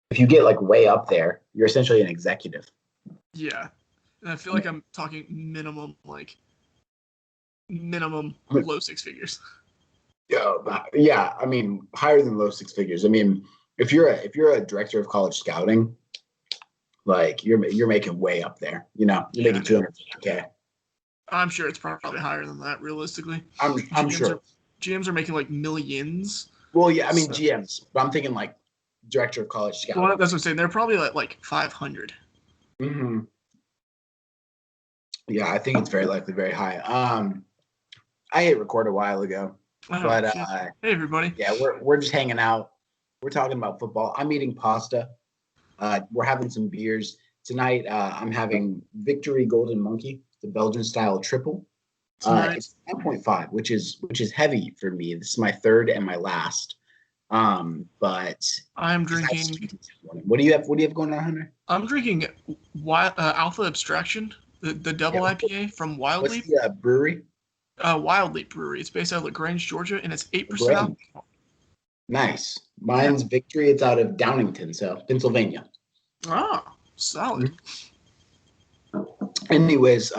if you get like way up there, you're essentially an executive. Yeah. And I feel like I'm talking minimum low six figures. Yeah, I mean higher than low six figures. I mean, if you're a director of college scouting, like you're making way up there. You're making 250K. I'm sure it's probably higher than that, realistically. I'm sure. GMs are making like millions. Well, yeah, I mean GMs, but I'm thinking like director of college scouting. Well, that's what I'm saying. They're probably at like 500. Mm-hmm. Yeah, I think it's very likely very high. I hit record a while ago, but hey everybody. Yeah, we're just hanging out. We're talking about football. I'm eating pasta. We're having some beers tonight. I'm having Victory Golden Monkey, the Belgian style triple. It's 9.5, which is heavy for me. This is my third and my last. But I'm drinking. What do you have going on, Hunter? I'm drinking Alpha Abstraction, the double IPA from Wild Leap. What's the brewery? Wild Leap Brewery. It's based out of LaGrange, Georgia, and it's 8% alcohol. Nice. Mine's Victory. It's out of Downingtown, so Pennsylvania. Ah, solid. Anyways,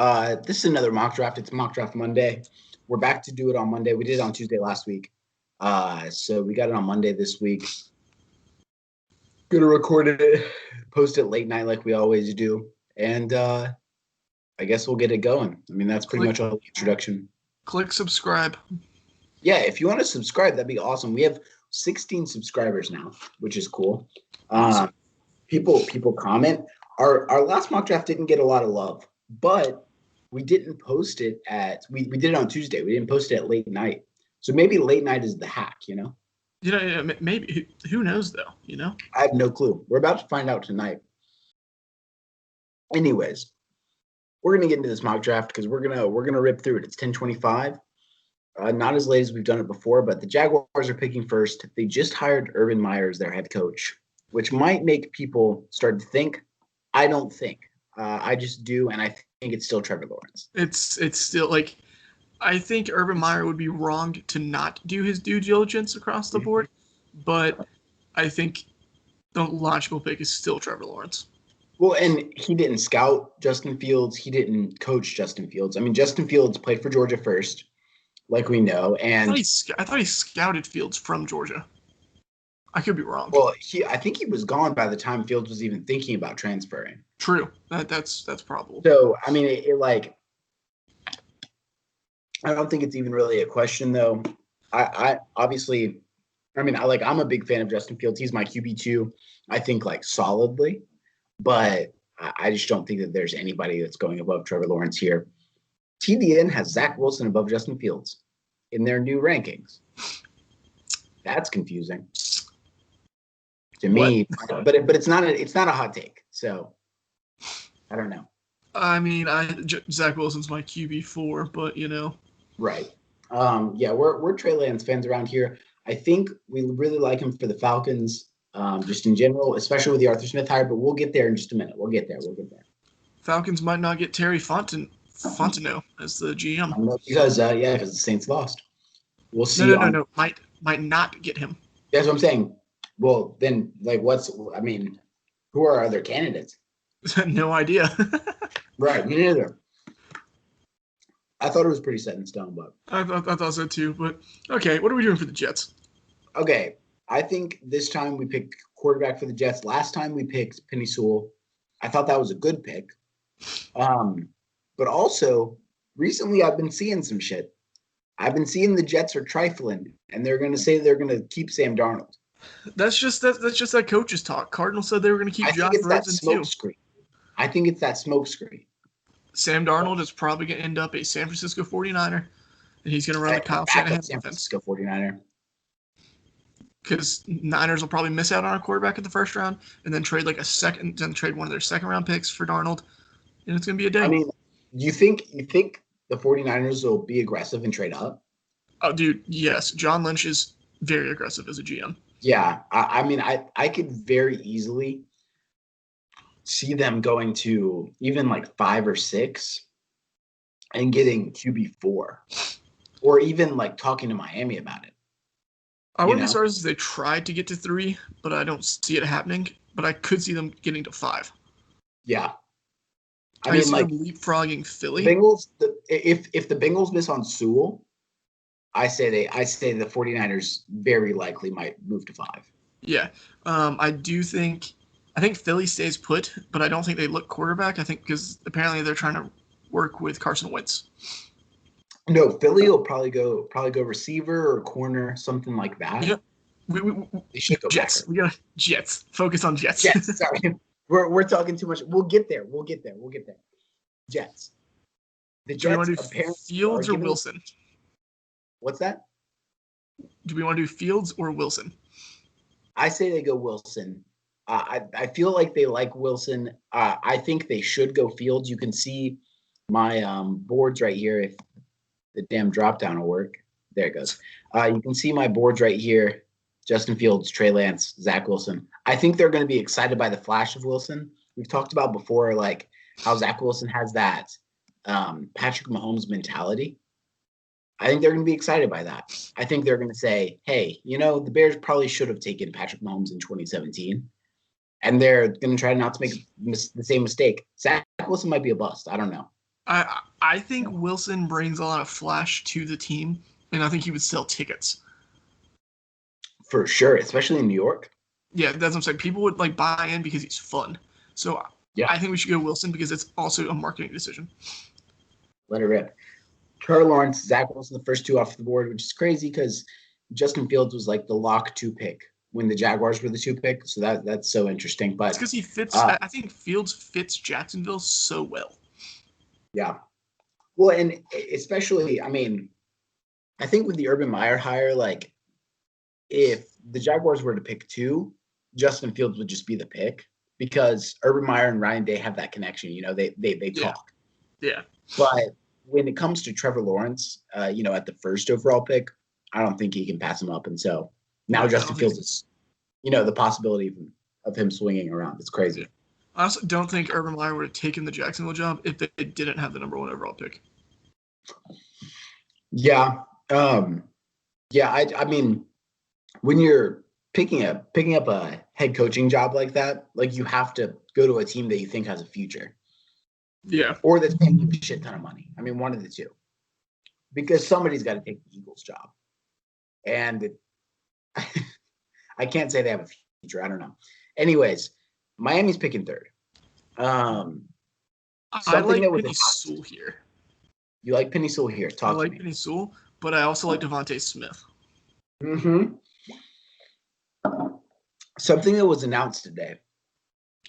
this is another mock draft. It's Mock Draft Monday. We're back to do it on Monday. We did it on Tuesday last week. So we got it on Monday this week. Gonna record it, post it late night like we always do. And I guess we'll get it going. I mean, that's pretty much all the introduction. Click subscribe. Yeah, if you want to subscribe, that'd be awesome. We have 16 subscribers now, which is cool. Awesome. People comment. Our last mock draft didn't get a lot of love, but we didn't post it we did it on Tuesday. We didn't post it at late night. So maybe late night is the hack, Maybe. Who knows, though, I have no clue. We're about to find out tonight. Anyways, we're going to get into this mock draft because we're gonna rip through it. It's 10:25. Not as late as we've done it before, but the Jaguars are picking first. They just hired Urban Meyer as their head coach, which might make people start to think. I don't think. I just do, and I think it's still Trevor Lawrence. It's still like, I think Urban Meyer would be wrong to not do his due diligence across the board, but I think the logical pick is still Trevor Lawrence. Well, and he didn't scout Justin Fields. He didn't coach Justin Fields. I mean, Justin Fields played for Georgia first, like we know. And I thought he scouted Fields from Georgia. I could be wrong. Well, I think he was gone by the time Fields was even thinking about transferring. True. That's probable. So, I mean, I don't think it's even really a question, though. I'm a big fan of Justin Fields. He's my QB2, I think, like, solidly. But I just don't think that there's anybody that's going above Trevor Lawrence here. TDN has Zach Wilson above Justin Fields in their new rankings. That's confusing to me. But it's not a hot take. So I don't know. I mean, Zach Wilson's my QB4, but Right. Yeah, we're Trey Lance fans around here. I think we really like him for the Falcons, just in general, especially with the Arthur Smith hire, but we'll get there in just a minute. We'll get there. Falcons might not get Terry Fontenot as the GM. Because the Saints lost. We'll see. No. Might not get him. That's what I'm saying. Well, then, who are our other candidates? No idea. Right, me neither. I thought it was pretty set in stone, but I thought so too. But okay, what are we doing for the Jets? Okay, I think this time we picked quarterback for the Jets. Last time we picked Penny Sewell. I thought that was a good pick. But also recently I've been seeing some shit. I've been seeing the Jets are trifling, and they're going to say they're going to keep Sam Darnold. That's just that coach's talk. Cardinals said they were going to keep Josh Rosen too. I think it's that smoke screen. Sam Darnold is probably going to end up a San Francisco 49er, and he's going to run the Kyle Shanahan San Francisco 49er. Because Niners will probably miss out on a quarterback in the first round, and then trade trade one of their second round picks for Darnold, and it's going to be a day. I mean, you think the 49ers will be aggressive and trade up? Oh, dude, yes. John Lynch is very aggressive as a GM. Yeah, I could very easily see them going to even like 5 or 6 and getting QB4, or even like talking to Miami about it. I wouldn't be surprised if they tried to get to 3, but I don't see it happening. but I could see them getting to 5. Yeah. I mean, see them leapfrogging Philly. Bengals. If the Bengals miss on Sewell, I say the 49ers very likely might move to 5. Yeah. I think Philly stays put, but I don't think they look quarterback. I think because apparently they're trying to work with Carson Wentz. No, Philly will probably go receiver or corner, something like that. Yeah. They should go Jets. back. We got Jets. Focus on Jets. Jets. Sorry, we're talking too much. We'll get there. Jets. The Jets. Do we want to do Fields or Wilson? What's that? Do we want to do Fields or Wilson? I say they go Wilson. I feel like they like Wilson. I think they should go Fields. You can see my boards right here. If the damn drop down will work. There it goes. You can see my boards right here. Justin Fields, Trey Lance, Zach Wilson. I think they're going to be excited by the flash of Wilson. We've talked about before, like how Zach Wilson has that Patrick Mahomes mentality. I think they're going to be excited by that. I think they're going to say, hey, the Bears probably should have taken Patrick Mahomes in 2017. And they're going to try not to make the same mistake. Zach Wilson might be a bust. I don't know. I think Wilson brings a lot of flash to the team, and I think he would sell tickets. For sure, especially in New York. Yeah, that's what I'm saying. People would buy in because he's fun. So yeah. I think we should go Wilson because it's also a marketing decision. Let it rip. Trevor Lawrence, Zach Wilson, the first 2 off the board, which is crazy because Justin Fields was like the lock 2 pick when the Jaguars were the 2 pick. So that's so interesting. But it's because he fits. I think Fields fits Jacksonville so well. Yeah. Well, and especially, I mean, I think with the Urban Meyer hire, like if the Jaguars were to pick 2, Justin Fields would just be the pick because Urban Meyer and Ryan Day have that connection. They talk. Yeah. But when it comes to Trevor Lawrence, at the first overall pick, I don't think he can pass him up. And so now Justin Fields is, the possibility of him swinging around. It's crazy. Yeah. I also don't think Urban Meyer would have taken the Jacksonville job if they didn't have the number 1 overall pick. Yeah. I mean, when you're picking up a head coaching job like that, like you have to go to a team that you think has a future. Yeah. Or that's paying you a shit ton of money. I mean, one of the two. Because somebody's got to take the Eagles job. And I can't say they have a future. I don't know. Anyways, Miami's picking 3rd. I like Penny Sewell here. You like Penny Sewell here? Talk to me. I like Penny Sewell, but I also like Devontae Smith. Mm-hmm. Something that was announced today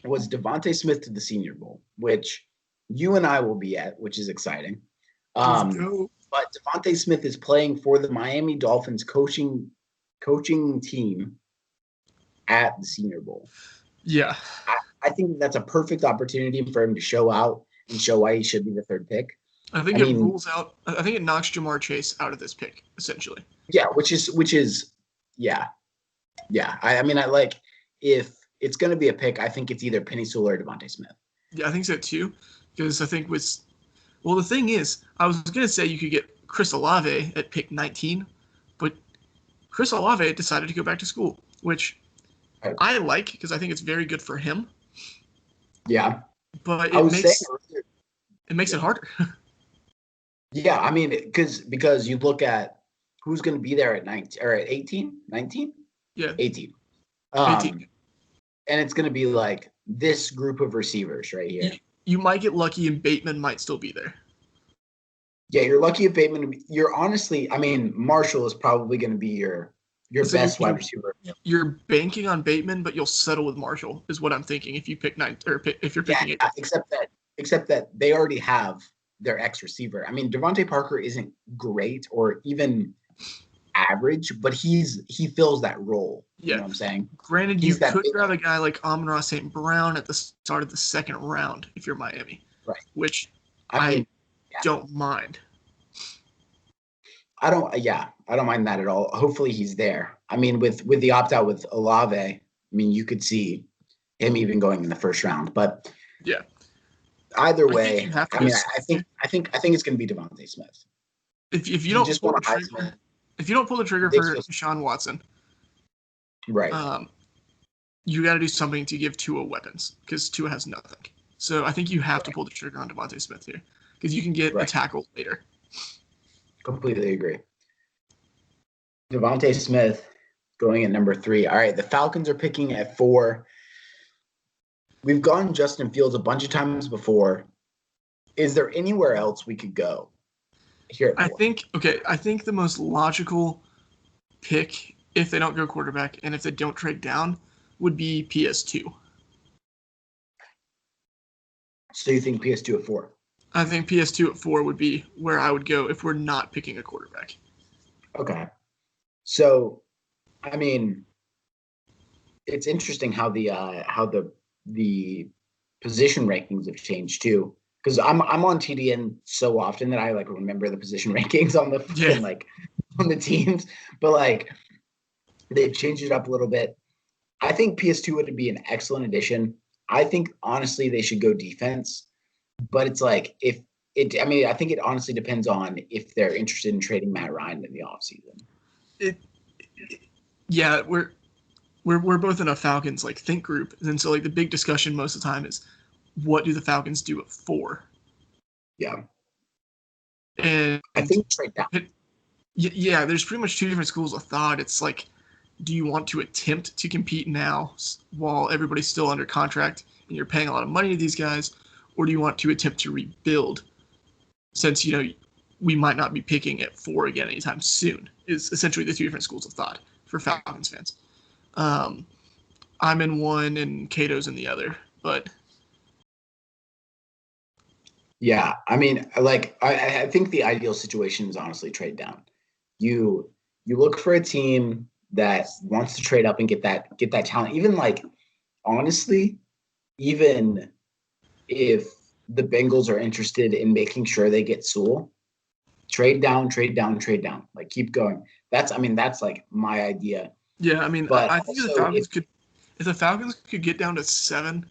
was Devontae Smith to the Senior Bowl, which you and I will be at, which is exciting. But Devontae Smith is playing for the Miami Dolphins coaching team at the Senior Bowl. Yeah. I think that's a perfect opportunity for him to show out and show why he should be the 3rd pick. I think it knocks Jamar Chase out of this pick, essentially. Yeah, which is yeah. I mean, if it's going to be a pick, I think it's either Penny Sewell or Devontae Smith. Yeah, I think so too. Because I think the thing is, I was going to say you could get Chris Olave at pick 19, but Chris Olave decided to go back to school, which I like because I think it's very good for him. Yeah. But it makes it harder. Yeah, I mean, because you look at who's going to be there at 19 or at 18, 19? Yeah. 18. 18. And it's going to be like this group of receivers right here. You might get lucky and Bateman might still be there. Yeah, you're lucky if Bateman. You're honestly, I mean, Marshall is probably going to be your best wide receiver. You're banking on Bateman, but you'll settle with Marshall, is what I'm thinking. If you pick 9 or if you're picking 8. Except that they already have their ex receiver. I mean, Devontae Parker isn't great or even average, but he fills that role. Yeah. You know what I'm saying? Granted, you could grab a guy like Amon-Ra St. Brown at the start of the 2nd round if you're Miami. Right. Which I don't mind. I don't mind that at all. Hopefully he's there. I mean, with the opt-out with Olave, I mean, you could see him even going in the 1st round. But yeah. Either way, I mean, I think it's going to be Devontae Smith. If you don't pull the trigger for Deshaun Watson, right? you got to do something to give Tua weapons because Tua has nothing. So I think you have to pull the trigger on Devontae Smith here because you can get a tackle later. Completely agree. Devontae Smith going at number 3. All right, the Falcons are picking at 4. We've gone Justin Fields a bunch of times before. Is there anywhere else we could go here at 4? I think the most logical pick, if they don't go quarterback and if they don't trade down, would be PS2. So you think PS2 at 4? I think PS2 at 4 would be where I would go if we're not picking a quarterback. Okay. So, I mean, it's interesting how the position rankings have changed too. Because I'm on TDN so often that I like remember the position rankings on the on the teams, but like they've changed it up a little bit. I think PS2 would be an excellent addition. I think honestly they should go defense, but it's like I think it honestly depends on if they're interested in trading Matt Ryan in the offseason. Yeah, we're both in a Falcons like think group, and so like the big discussion most of the time is what do the Falcons do at 4? Yeah, and I think trade down. Yeah, there's pretty much 2 different schools of thought. It's like, do you want to attempt to compete now while everybody's still under contract and you're paying a lot of money to these guys, or do you want to attempt to rebuild since we might not be picking at 4 again anytime soon? Is essentially the 2 different schools of thought for Falcons fans. I'm in one and Cato's in the other, but yeah, I mean, like I think the ideal situation is honestly trade down. You look for a team that wants to trade up and get that talent. Even like honestly, even if the Bengals are interested in making sure they get Sewell, trade down. Like keep going. That's like my idea. Yeah, I mean, but I think if the Falcons could get down to 7,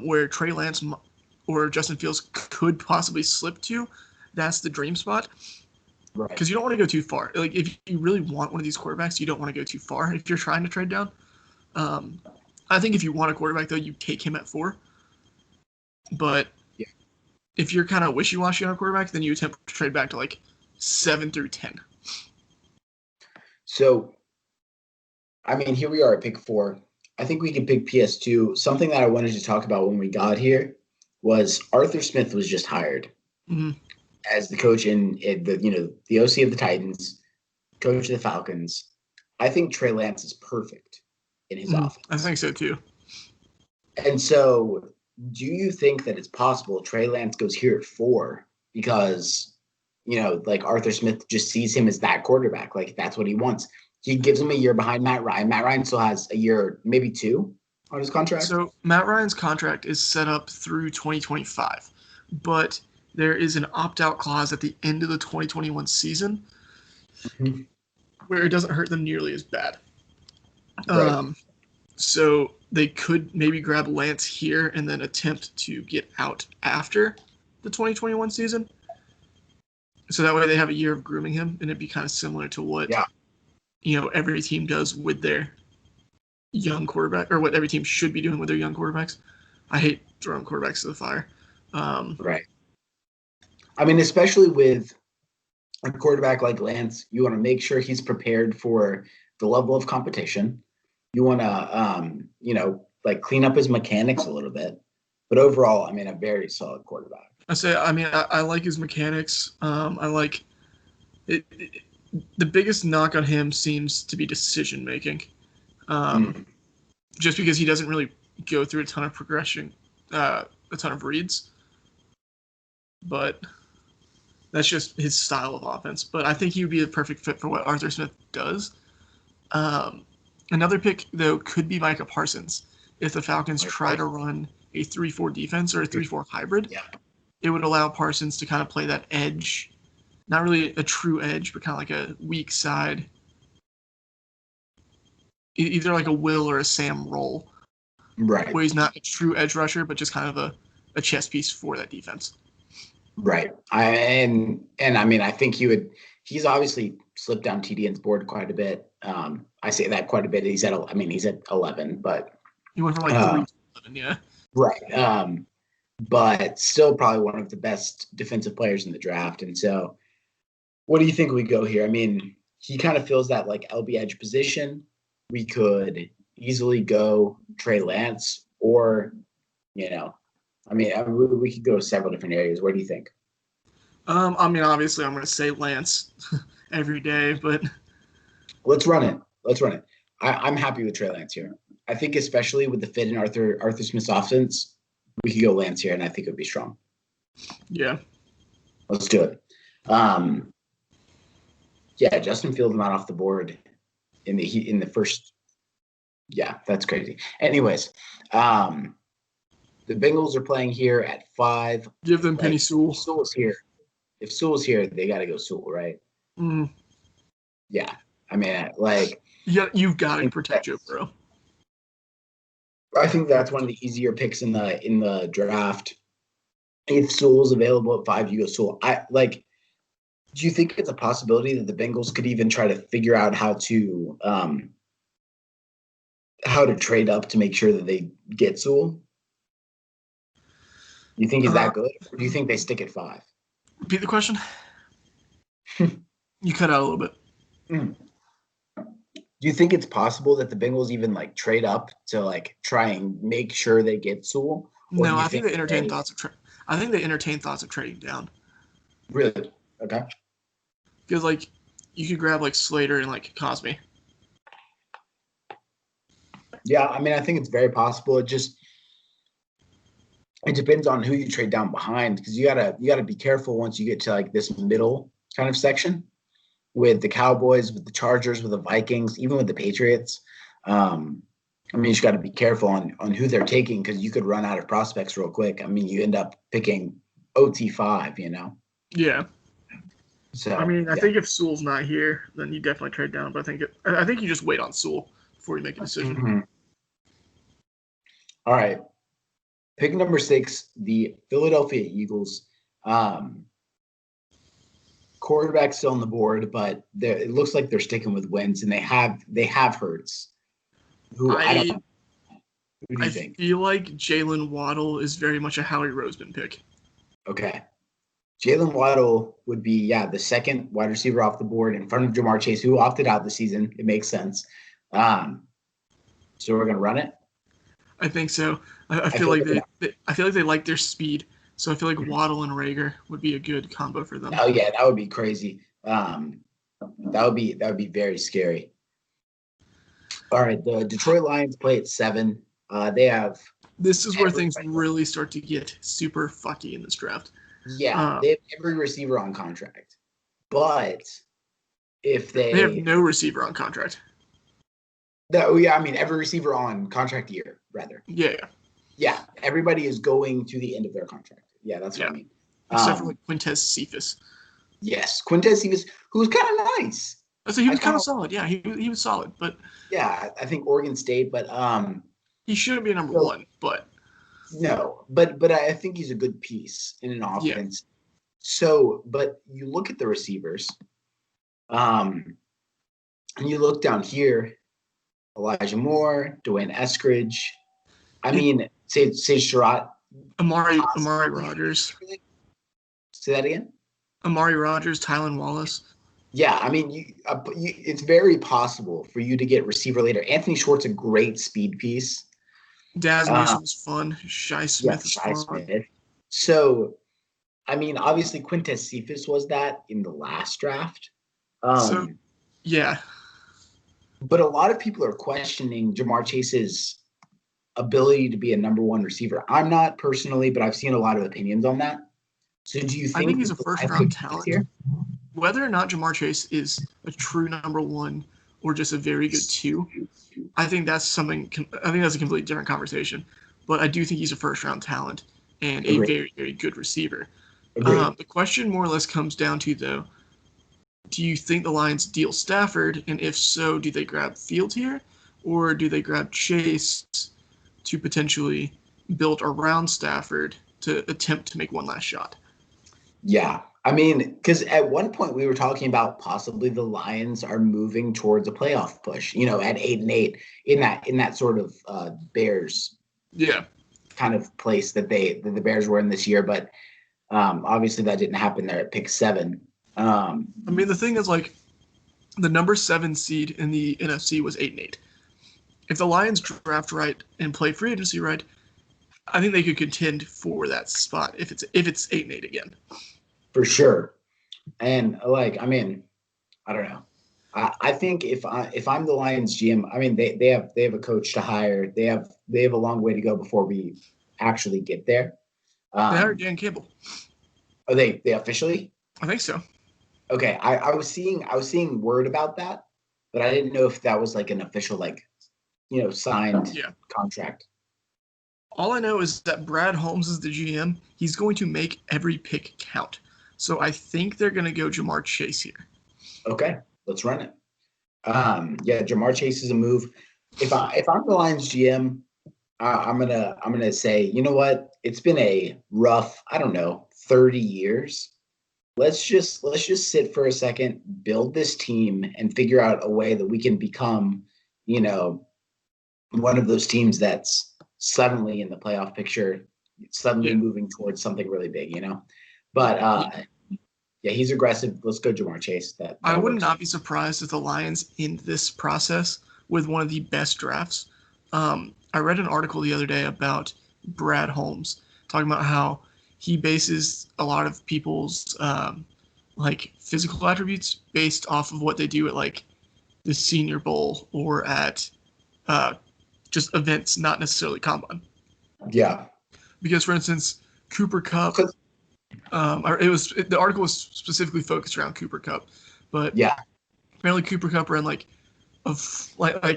where Trey Lance or Justin Fields could possibly slip to, that's the dream spot. Right. Because you don't want to go too far. Like if you really want one of these quarterbacks, you don't want to go too far if you're trying to trade down. I think if you want a quarterback though, you take him at 4. But if you're kind of wishy-washy on a quarterback, then you attempt to trade back to like 7 through 10. So, I mean, here we are at pick 4. I think we could pick PS2. Something that I wanted to talk about when we got here was Arthur Smith was just hired as the coach in the OC of the Titans, coach of the Falcons. I think Trey Lance is perfect in his offense. I think so too. And so, do you think that it's possible Trey Lance goes here at 4 because, like Arthur Smith just sees him as that quarterback, like that's what he wants? He gives him a year behind Matt Ryan. Matt Ryan still has a year, maybe 2 on his contract. So Matt Ryan's contract is set up through 2025, but there is an opt-out clause at the end of the 2021 season where it doesn't hurt them nearly as bad. Right. So they could maybe grab Lance here and then attempt to get out after the 2021 season. So that way they have a year of grooming him, and it'd be kind of similar to what every team does with their young quarterback, or what every team should be doing with their young quarterbacks. I hate throwing quarterbacks to the fire. Right. I mean, especially with a quarterback like Lance, you want to make sure he's prepared for the level of competition. You want to, like clean up his mechanics a little bit. But overall, I mean, a very solid quarterback. I like his mechanics. I like it. The biggest knock on him seems to be decision making. Just because he doesn't really go through a ton of progression, a ton of reads. But that's just his style of offense. But I think he would be a perfect fit for what Arthur Smith does. Another pick, though, could be Micah Parsons. If the Falcons try to run a 3-4 defense or a 3-4 hybrid, it would allow Parsons to kind of play that edge. Not really a true edge, but kind of like a weak side. Either like a Will or a Sam role. Right. Where he's not a true edge rusher, but just kind of a chess piece for that defense. Right. I mean, I think he's obviously slipped down TDN's board quite a bit. I say that quite a bit. He's at 11, but He went from like 3 to 11, yeah. right. But still probably one of the best defensive players in the draft. And so, what do you think we go here? I mean, he kind of fills that like LB edge position. We could easily go Trey Lance, or we could go several different areas. What do you think? I mean, obviously, I'm going to say Lance every day, but let's run it. I'm happy with Trey Lance here. I think especially with the fit in Arthur Smith's offense, we could go Lance here, and I think it would be strong. Yeah. Let's do it. Justin Fields not off the board in the first. Yeah, that's crazy. Anyways, the Bengals are playing here at 5. Give them Penny Sewell. Sewell's here. If Sewell's here, they got to go Sewell, right? Mm. Yeah. I mean, you've got to protect Joe Burrow. I think that's one of the easier picks in the draft. If Sewell's available at 5, you go Sewell. Do you think it's a possibility that the Bengals could even try to figure out how to trade up to make sure that they get Sewell? You think he's that good, or do you think they stick at 5? Repeat the question. You cut out a little bit. Do you think it's possible that the Bengals even trade up to try and make sure they get Sewell? No, I think they entertain thoughts of I think they entertain thoughts of trading down. Really? Okay. Because you could grab Slater and Cosme. Yeah, I mean, I think it's very possible. It depends on who you trade down behind, because you gotta be careful once you get to this middle kind of section with the Cowboys, with the Chargers, with the Vikings, even with the Patriots. I mean, you just got to be careful on who they're taking, because you could run out of prospects real quick. I mean, you end up picking OT5, Yeah. So I mean, I think if Sewell's not here, then you definitely trade down. But I think you just wait on Sewell before you make a decision. Mm-hmm. All right. Pick number 6, the Philadelphia Eagles. Quarterback still on the board, but it looks like they're sticking with Wentz, and they have Hurts. I don't know. Who do you think? I feel like Jalen Waddle is very much a Howie Roseman pick. Okay. Jalen Waddle would be, the second wide receiver off the board in front of Jamar Chase, who opted out this season. It makes sense. So we're going to run it? I think so. I feel like they like their speed. So I feel like Waddle and Rager would be a good combo for them. Oh yeah, that would be crazy. That would be very scary. All right, the Detroit Lions play at 7. They have. This is where things really start to get super fucky in this draft. Yeah, they have every receiver on contract, but if they have no receiver on contract. Every receiver on contract year, rather. Yeah. Yeah, everybody is going to the end of their contract. Yeah, that's what I mean. Except for Quintez Cephas. Yes, Quintez Cephas, who was kind of nice. So he was kind of solid. Yeah, he was solid, but yeah, I think Oregon State, but he shouldn't be number 1, but no, but I think he's a good piece in an offense. Yeah. So, but you look at the receivers, and you look down here, Elijah Moore, Dwayne Eskridge. I mean, say Sherrod. Amari Rodgers. Say that again? Amari Rodgers, Tylan Wallace. Yeah, I mean, it's very possible for you to get receiver later. Anthony Schwartz, a great speed piece. Daz Newsom's fun. Shi Smith is fun. Smith. So, I mean, obviously Quintez Cephas was that in the last draft. Yeah. But a lot of people are questioning Jamar Chase's ability to be a number 1 receiver. I'm not personally, but I've seen a lot of opinions on that. So do you think? I think he's a first-round talent. Here? Whether or not Jamar Chase is a true number 1 or just a very good 2, I think that's something. I think that's a completely different conversation. But I do think he's a first-round talent and a very, very good receiver. The question more or less comes down to, though, do you think the Lions deal Stafford? And if so, do they grab Fields here? Or do they grab Chase to potentially build around Stafford to attempt to make one last shot? Yeah, I mean, because at one point we were talking about possibly the Lions are moving towards a playoff push. At 8-8 in that sort of Bears Yeah. kind of place that the Bears were in this year, but obviously that didn't happen there at pick 7. I mean, the thing is, like, the number 7 seed in the NFC was 8-8. If the Lions draft right and play free agency right, I think they could contend for that spot if it's 8-8 again. For sure. And I mean, I don't know. I think if I'm the Lions GM, I mean they have a coach to hire. They have a long way to go before we actually get there. They hired Dan Campbell. Are they officially? I think so. Okay, I was seeing word about that, but I didn't know if that was like an official signed contract. All I know is that Brad Holmes is the GM. He's going to make every pick count. So I think they're going to go Jamar Chase here. Okay, let's run it. Jamar Chase is a move. If I'm the Lions GM, I'm gonna say, you know what? It's been a rough, 30 years. Let's just sit for a second, build this team, and figure out a way that we can become, one of those teams that's suddenly in the playoff picture, suddenly moving towards something really big, But he's aggressive. Let's go Jamar Chase. That I would works. not be surprised if the Lions end this process with one of the best drafts. I read an article the other day about Brad Holmes talking about how he bases a lot of people's physical attributes based off of what they do at the Senior Bowl or at just events, not necessarily combine. Yeah. Because, for instance, Cooper Kupp. The article was specifically focused around Cooper Kupp, but apparently Cooper Kupp ran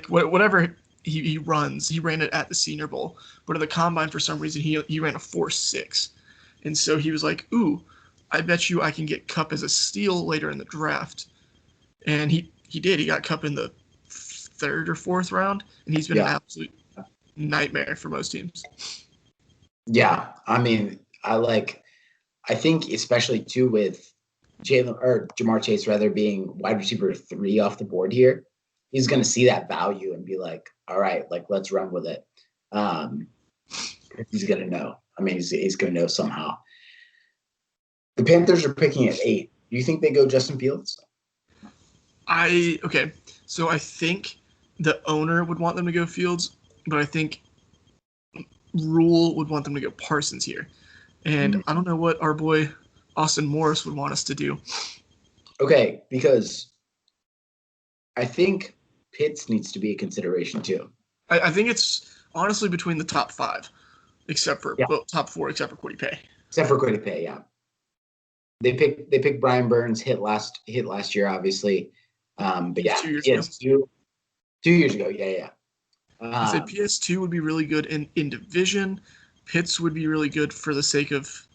whatever he runs, he ran it at the Senior Bowl, but at the combine for some reason he ran a 4.6, and so he was like, "Ooh, I bet you I can get Kupp as a steal later in the draft," and he did. He got Kupp in the 3rd or 4th round, and he's been an absolute nightmare for most teams. Yeah, I mean, I think especially too with Jamar Chase rather being wide receiver 3 off the board here, he's going to see that value and be like, all right, let's run with it. He's going to know. I mean, he's going to know somehow. The Panthers are picking at 8. Do you think they go Justin Fields? So I think the owner would want them to go Fields, but I think Rule would want them to go Parsons here. And I don't know what our boy Austin Morris would want us to do. Okay, because I think Pitts needs to be a consideration too. I think it's honestly between the top 5, except for top 4, except for Kwity Paye. Except for Kwity Paye, yeah. They picked Brian Burns, hit last year, obviously. But yeah, 2 years ago. 2 years ago, yeah. I'd say PS2 would be really good in division. Pitts would be really good for the sake of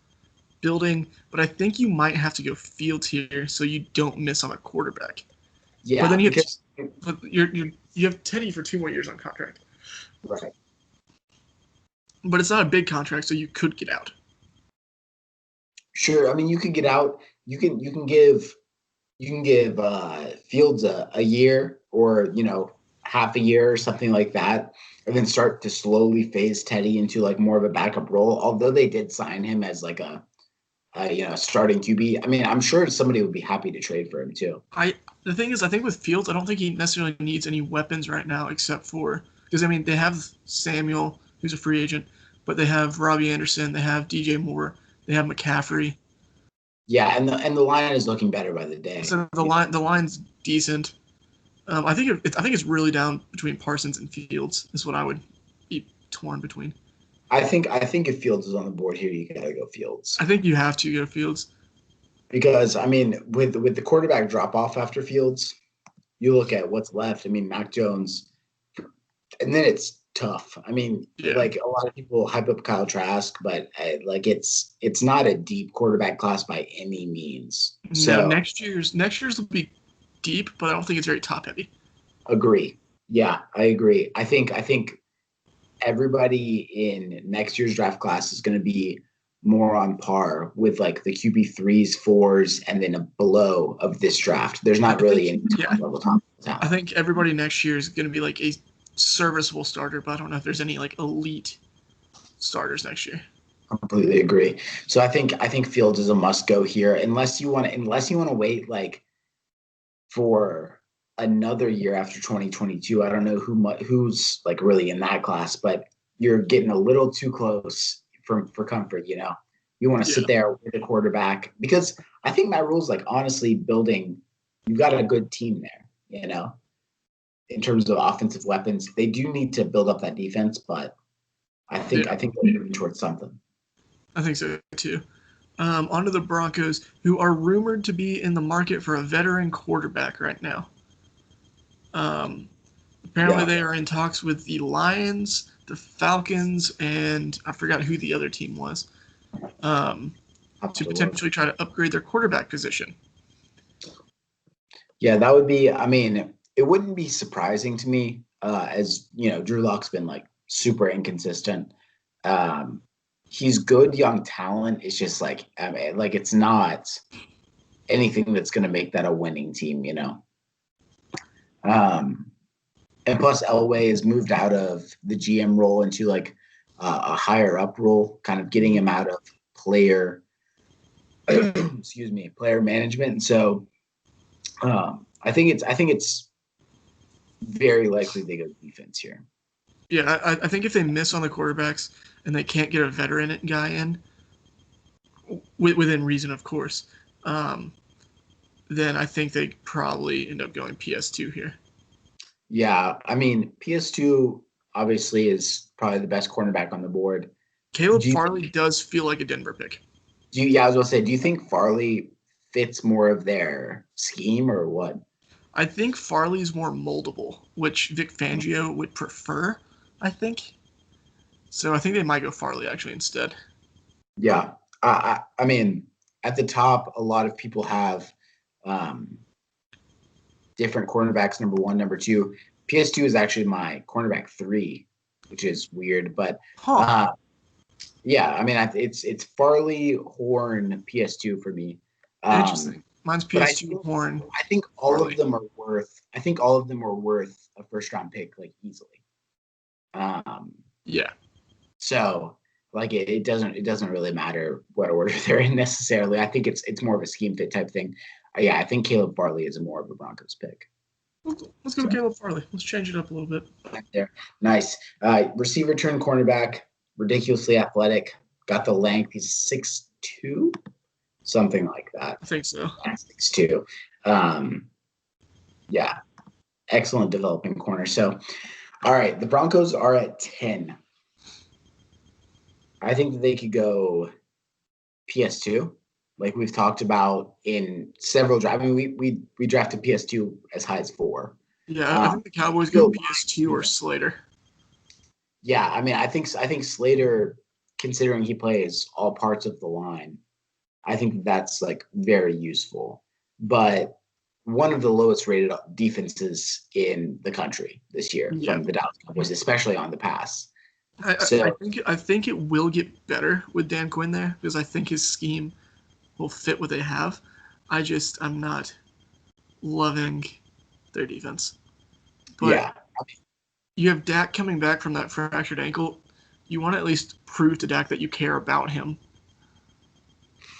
building, but I think you might have to go Fields here so you don't miss on a quarterback. Yeah, but then you have Teddy for 2 more years on contract. Right. But it's not a big contract, so you could get out. Sure. I mean, you could get out. You can give Fields a year or half a year or something like that, and then start to slowly phase Teddy into more of a backup role. Although they did sign him as a starting QB. I mean, I'm sure somebody would be happy to trade for him too. The thing is, I think with Fields, I don't think he necessarily needs any weapons right now, except for because they have Samuel, who's a free agent, but they have Robbie Anderson, they have DJ Moore, they have McCaffrey. Yeah, and the line is looking better by the day. So the line's decent. I think it's really down between Parsons and Fields is what I would be torn between. I think if Fields is on the board here, you gotta go Fields. I think you have to go Fields because I mean, with the quarterback drop off after Fields, you look at what's left. I mean, Mac Jones, and then it's tough. I mean, a lot of people hype up Kyle Trask, but it's not a deep quarterback class by any means. So next year's will be deep, but I don't think it's very top heavy. Agree. Yeah, I agree. I think everybody in next year's draft class is going to be more on par with like the QB3s, fours, and then below of this draft. There's not really any top I talent. think everybody next year is going to be like a serviceable starter, but I don't know if there's any like elite starters next year. Completely agree. So I think Fields is a must go here, unless you want to wait like for another year after 2022. I don't know who's like really in that class, but you're getting a little too close for comfort. You want to Yeah. sit there with the quarterback because I think Matt Rule's like honestly building. You've got a good team there. In terms of offensive weapons, they do need to build up that defense, but I think they're moving towards something. I think so too. On to the Broncos, who are rumored to be in the market for a veteran quarterback right now. Apparently, they are in talks with the Lions, the Falcons, and I forgot who the other team was, to potentially try to upgrade their quarterback position. Yeah, that would be. I mean, it wouldn't be surprising to me, as Drew Lock's been like super inconsistent. He's good young talent. It's just like like it's not anything that's going to make that a winning team. And plus Elway has moved out of the GM role into like a higher up role, kind of getting him out of player, player management. And so I think it's very likely they go defense here. Yeah, I think if they miss on the quarterbacks and they can't get a veteran guy in, within reason, of course, then I think they probably end up going PS2 here. Yeah, I mean, PS2 obviously is probably the best cornerback on the board. Caleb Farley does feel like a Denver pick. I was going to say, do you think Farley fits more of their scheme or what? I think Farley's more moldable, which Vic Fangio would prefer, I think. So I think they might go Farley actually instead. Yeah. I mean, at the top, a lot of people have different cornerbacks, number one, number two. PS2 is actually my cornerback 3, which is weird. But yeah, I mean, it's Farley, Horn, PS2 for me. Interesting. Mine's PS2, Horn. I think all of them are worth. I think all of them are worth a first round pick, like easily. Yeah. So like it doesn't really matter what order they're in necessarily. I think it's more of a scheme fit type thing. Yeah, I think Caleb Farley is more of a Broncos pick. Let's go with Caleb Farley. Let's change it up a little bit. There, nice. Receiver turn cornerback, ridiculously athletic, got the length. He's 6'2", something like that. I think so. 6'2". Yeah, excellent developing corner. So, all right, the Broncos are at 10. I think that they could go PS2, like we've talked about in several drafts. I mean, we drafted PS2 as high as 4. Yeah, I think the Cowboys go PS2 or Slater. Yeah, I mean, I think Slater, considering he plays all parts of the line, I think that's like very useful. But one of the lowest rated defenses in the country this year from the Dallas Cowboys, especially on the pass. I think it will get better with Dan Quinn there because I think his scheme will fit what they have. I'm not loving their defense. But you have Dak coming back from that fractured ankle. You want to at least prove to Dak that you care about him.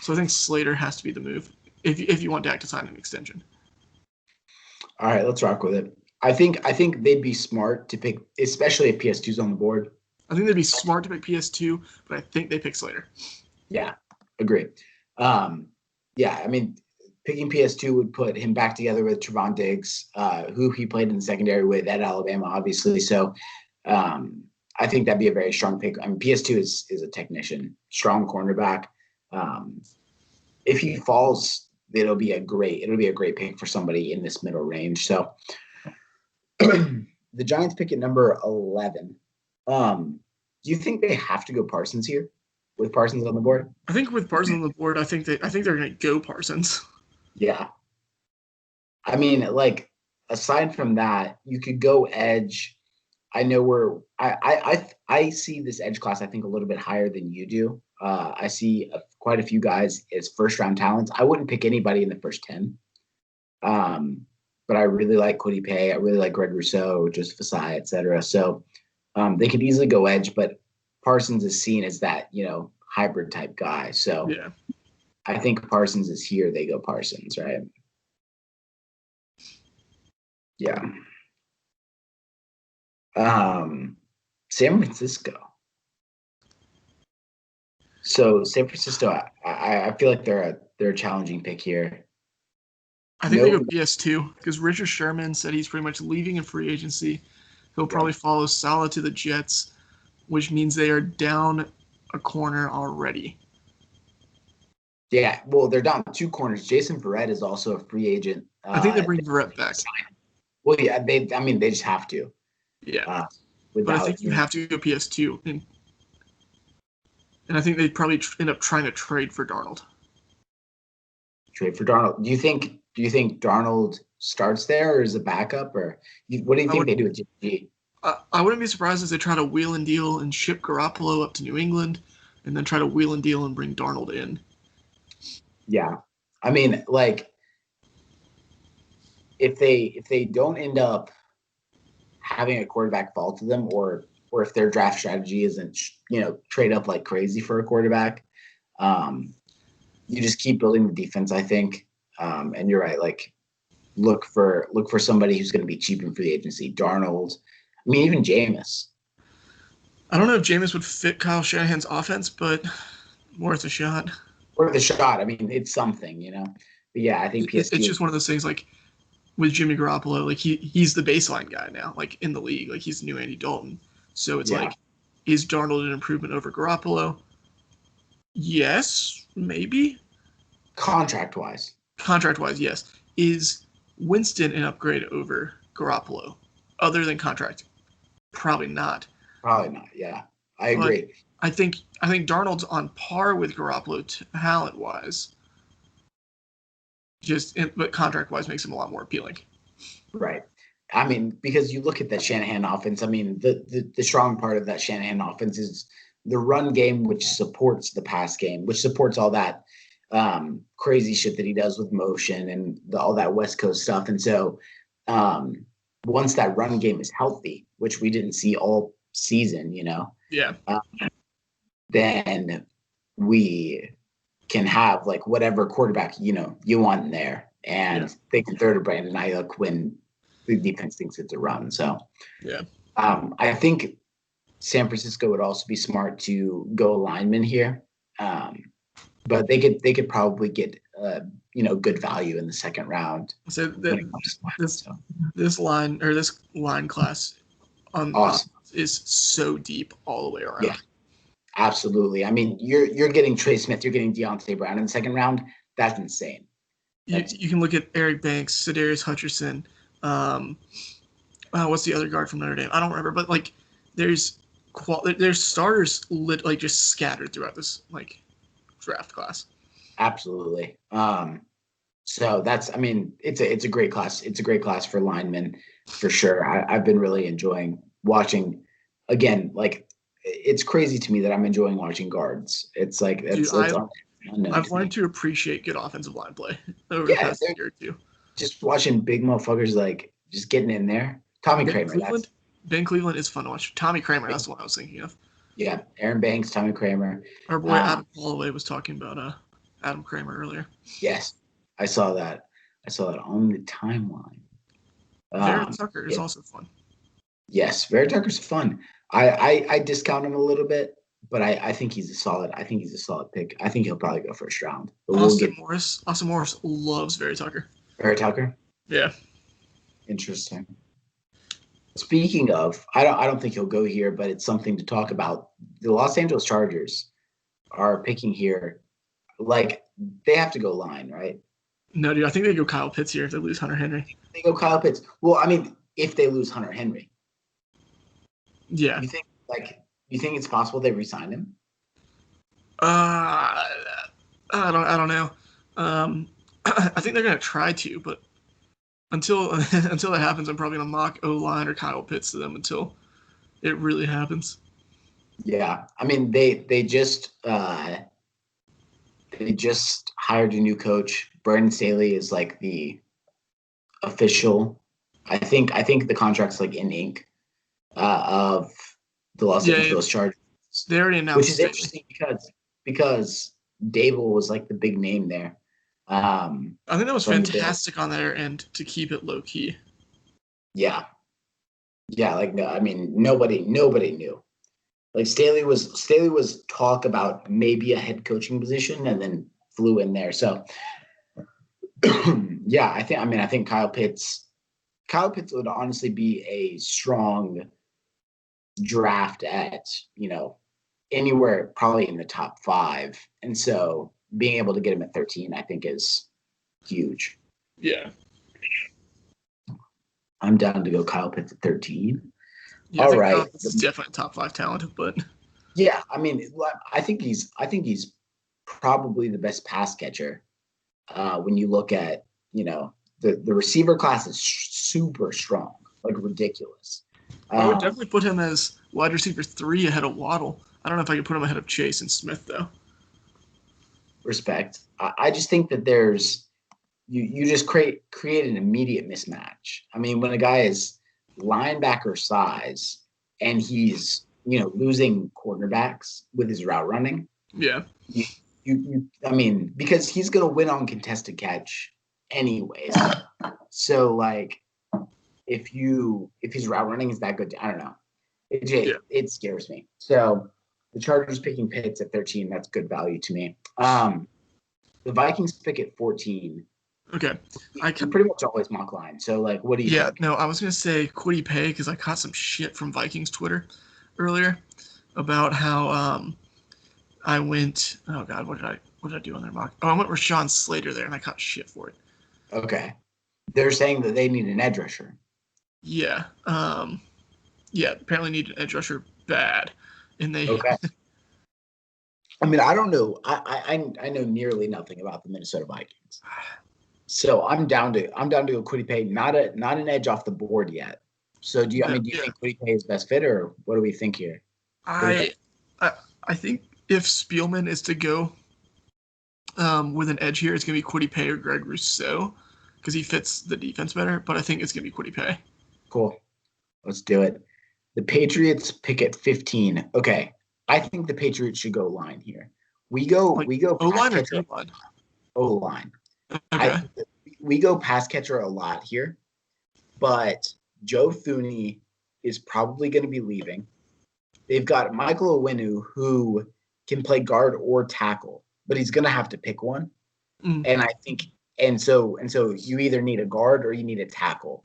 So I think Slater has to be the move if you want Dak to sign an extension. All right, let's rock with it. I think they'd be smart to pick, especially if PS2's on the board. I think they'd be smart to pick PS2, but I think they pick Slater. Yeah, agree. Yeah, I mean, picking PS2 would put him back together with Trevon Diggs, who he played in the secondary with at Alabama, obviously. So I think that'd be a very strong pick. I mean, PS2 is a technician, strong cornerback. If he falls, it'll be a great pick for somebody in this middle range. So the Giants pick at number 11. Do you think they have to go Parsons here with Parsons on the board? I think with Parsons on the board, I think they're going to go Parsons. Yeah. I mean, like, aside from that, you could go edge. I know I see this edge class I think a little bit higher than you do. I see quite a few guys as first round talents. I wouldn't pick anybody in the first 10. But I really like Kwity Paye. I really like Greg Rousseau, Joseph Asai, et cetera. So they could easily go edge, but Parsons is seen as that, hybrid type guy. So Yeah. I think Parsons is here. They go Parsons, right? Yeah. San Francisco. So San Francisco, I feel like they're a challenging pick here. I think they go PS2 because Richard Sherman said he's pretty much leaving in free agency. He'll probably follow Saleh to the Jets, which means they are down a corner already. Yeah, well, they're down 2 corners. Jason Verrett is also a free agent. I think they bring Verrett back. Well, yeah, they just have to. Yeah. But I think you have to go PS2. And I think they'd probably end up trying to trade for Darnold. Trade for Darnold. Do you think Darnold starts there or is a backup? Or what do you think they do with Jimmy G? I wouldn't be surprised if they try to wheel and deal and ship Garoppolo up to New England and then try to wheel and deal and bring Darnold in. Yeah. I mean, like, if they don't end up having a quarterback fall to them, or if their draft strategy isn't, trade up like crazy for a quarterback, you just keep building the defense, I think. And you're right, like, look for somebody who's going to be cheap in free agency. Darnold, I mean, even Jameis. I don't know if Jameis would fit Kyle Shanahan's offense, but worth a shot. Worth a shot. I mean, it's something, But yeah, I think PS2. It's just one of those things, like, with Jimmy Garoppolo, like, he's the baseline guy now, like, in the league. Like, he's the new Andy Dalton. So it's like, is Darnold an improvement over Garoppolo? Yes, maybe. Contract-wise, yes. Is Winston an upgrade over Garoppolo? Other than contract? Probably not. Yeah. I agree. But I think Darnold's on par with Garoppolo talent-wise. But contract-wise makes him a lot more appealing. Right. I mean, because you look at that Shanahan offense, I mean, the strong part of that Shanahan offense is the run game, which supports the pass game, which supports all that crazy shit that he does with motion and all that West Coast stuff. And so once that run game is healthy, which we didn't see all season, Yeah. Then we can have like whatever quarterback, you want in there. And they can throw to Brandon Ayuk when the defense thinks it's a run. So yeah. I think San Francisco would also be smart to go lineman here. But they could probably get good value in the second round. So this line class on awesome. Is so deep all the way around. Yeah, absolutely. I mean, you're getting Trey Smith, you're getting Deontay Brown in the second round. That's insane. You can look at Eric Banks, Sedarius Hutcherson. What's the other guard from Notre Dame? I don't remember, but like there's starters like just scattered throughout this like draft class. Absolutely. So that's, I mean, it's a great class. It's a great class for linemen for sure. I've been really enjoying watching. Again, like, it's crazy to me that I'm enjoying watching guards. It's like I've learned to appreciate good offensive line play over the past year or two. Just watching big motherfuckers like just getting in there. Ben Cleveland is fun to watch. Tommy Kramer, that's the one I was thinking of. Yeah, Aaron Banks, Tommy Kramer. Our boy Adam Holloway was talking about Adam Kramer earlier. Yes, I saw that. On the timeline. Vera Tucker is also fun. Yes, Vera Tucker's fun. I discount him a little bit, but I think he's a solid pick. I think he'll probably go first round. Austin Morris loves Vera Tucker. Vera Tucker? Yeah. Interesting. Speaking of, I don't think he'll go here, but it's something to talk about. The Los Angeles Chargers are picking here. Like, they have to go line, right? No, dude, I think they go Kyle Pitts here if they lose Hunter Henry. They go Kyle Pitts. Well, I mean, if they lose Hunter Henry. Yeah. You think it's possible they re-sign him? I don't know. I think they're gonna try to, but until that happens, I'm probably gonna mock O-line or Kyle Pitts to them until It really happens. Yeah, I mean they just hired a new coach. Brandon Staley is like the official. I think the contract's like in ink of the Los Yeah, Angeles Chargers, they already which announced is Staley. interesting because Dable was like the big name there I think that was from the Bills. fantastic on their end to keep it low key. Yeah, yeah. Like no, I mean nobody knew. Like Staley was talk about maybe a head coaching position and then flew in there. So yeah, I think Kyle Pitts would honestly be a strong draft at, anywhere probably in the top 5. And so being able to get him at 13, I think is huge. Yeah. I'm down to go Kyle Pitts at 13. Yeah, I All think right. This is definitely top 5 talent, but Yeah, I mean, I think he's probably the best pass catcher. When you look at, the receiver class is super strong, like ridiculous. I would definitely put him as wide receiver 3 ahead of Waddle. I don't know if I could put him ahead of Chase and Smith though. Respect. I just think that there's you just create an immediate mismatch. I mean, when a guy is linebacker size and he's losing cornerbacks with his route running, Yeah. I mean, because he's gonna win on contested catch anyways. So like, if his route running is that good, I don't know. It scares me. So the Chargers picking Pitts at 13, that's good value to me. The Vikings pick at 14. Okay. I can pretty much always mock line. So like, what do you think? No, I was gonna say Kwity Paye because I caught some shit from Vikings Twitter earlier about how I went. Oh God, what did I do on their mock? Oh, I went Rashawn Slater there, and I caught shit for it. Okay, they're saying that they need an edge rusher. Yeah. Yeah. Apparently need an edge rusher bad, and they. Okay. I mean, I don't know. I know nearly nothing about the Minnesota Vikings. So I'm down to go Kwity Paye, not an edge off the board yet. So do you think Kwity Paye is best fit, or what do we think here? I think if Spielman is to go with an edge here, it's gonna be Kwity Paye or Greg Rousseau because he fits the defense better. But I think it's gonna be Kwity Paye. Cool. Let's do it. The Patriots pick at 15. Okay. I think the Patriots should go line here. We go O-line or D-line? O-line. Okay. We go pass catcher a lot here, but Joe Thuney is probably going to be leaving. They've got Michael Owenu, who can play guard or tackle, but he's going to have to pick one. And I think, and so you either need a guard or you need a tackle.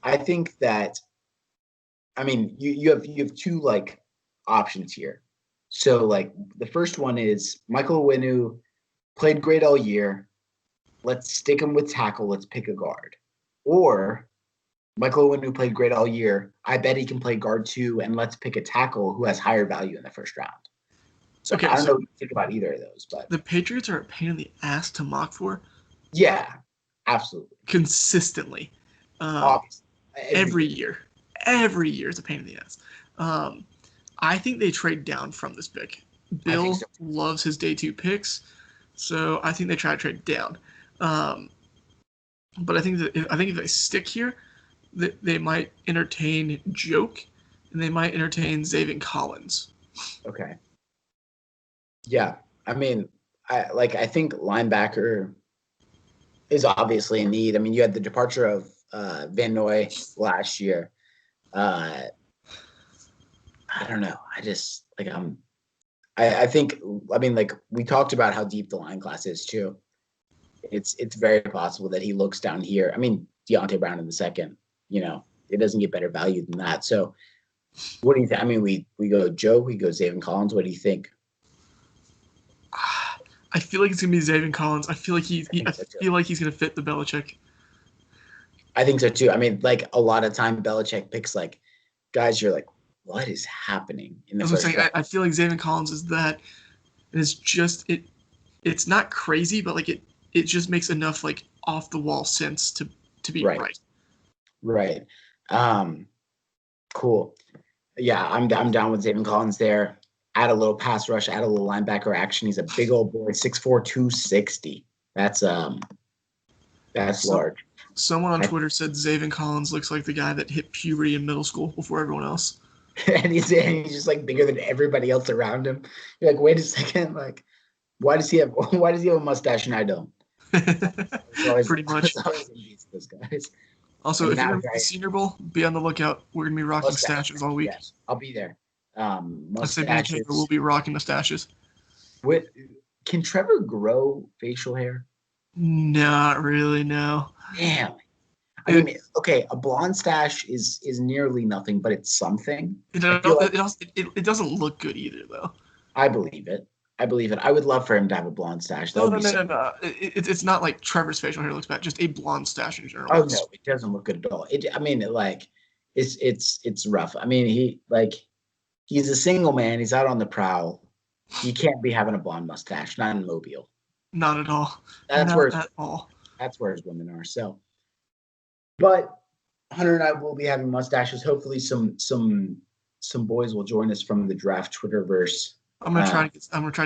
I think that, I mean, you have two like options here. So like the first one is Michael Owenu played great all year. Let's stick him with tackle. Let's pick a guard. Or Michael Owenu played great all year. I bet he can play guard too, and let's pick a tackle who has higher value in the first round. So I don't know what you think about either of those, but the Patriots are a pain in the ass to mock for. Yeah, absolutely. Consistently. Obviously. Every year is a pain in the ass. I think they trade down from this pick. Bill loves his day 2 picks, so I think they try to trade down. But I think if they stick here, they might entertain Joke, and they might entertain Zaven Collins. Okay. Yeah, I mean, I think linebacker is obviously a need. I mean, you had the departure of Van Noy last year. I don't know. I just like I think we talked about how deep the line class is too. It's very possible that he looks down here. I mean, Deontay Brown in the second. It doesn't get better value than that. So, what do you think? I mean, we go Joe, we go Zaven Collins. What do you think? I feel like it's gonna be Zaven Collins. I feel like he's gonna fit the Belichick. I think so too. I mean, like a lot of time Belichick picks like guys. You're like, what is happening in the first round? I feel like Zaven Collins is that. And it's just it's not crazy, but like it just makes enough like off the wall sense to be right. Right. Cool. Yeah, I'm down with Zayvon Collins there. Add a little pass rush, add a little linebacker action. He's a big old boy, 6'4", 260. That's So large. someone on I, Twitter said Zayvon Collins looks like the guy that hit puberty in middle school before everyone else. and he's just like bigger than everybody else around him. You're like, wait a second, like why does he have a mustache and I don't? It's always Pretty much. it's always those guys. Also, And if you're now going to the Senior Bowl, be on the lookout. We're going to be rocking mustache. stashes all week. Yes, I'll be there. I say me and Jacob will Mustaches. be rocking mustaches. What can Trevor grow facial hair? Not really, no. Damn. I mean, okay, a blonde stash is nearly nothing, but it's something. I feel like It doesn't look good either, though. I believe it. I believe it. I would love for him to have a blonde stash. That No, would no, be no, so. no, no. It's not like Trevor's facial hair looks bad. Just a blonde stash in general. Oh no, it doesn't look good at all. I mean, like, it's rough. I mean, he's a single man. He's out on the prowl. He can't be having a blonde mustache. Not in Mobile. Not at all. That's Not where at all. that's where his women are. So, but Hunter and I will be having mustaches. Hopefully, some boys will join us from the draft Twitterverse. I'm gonna try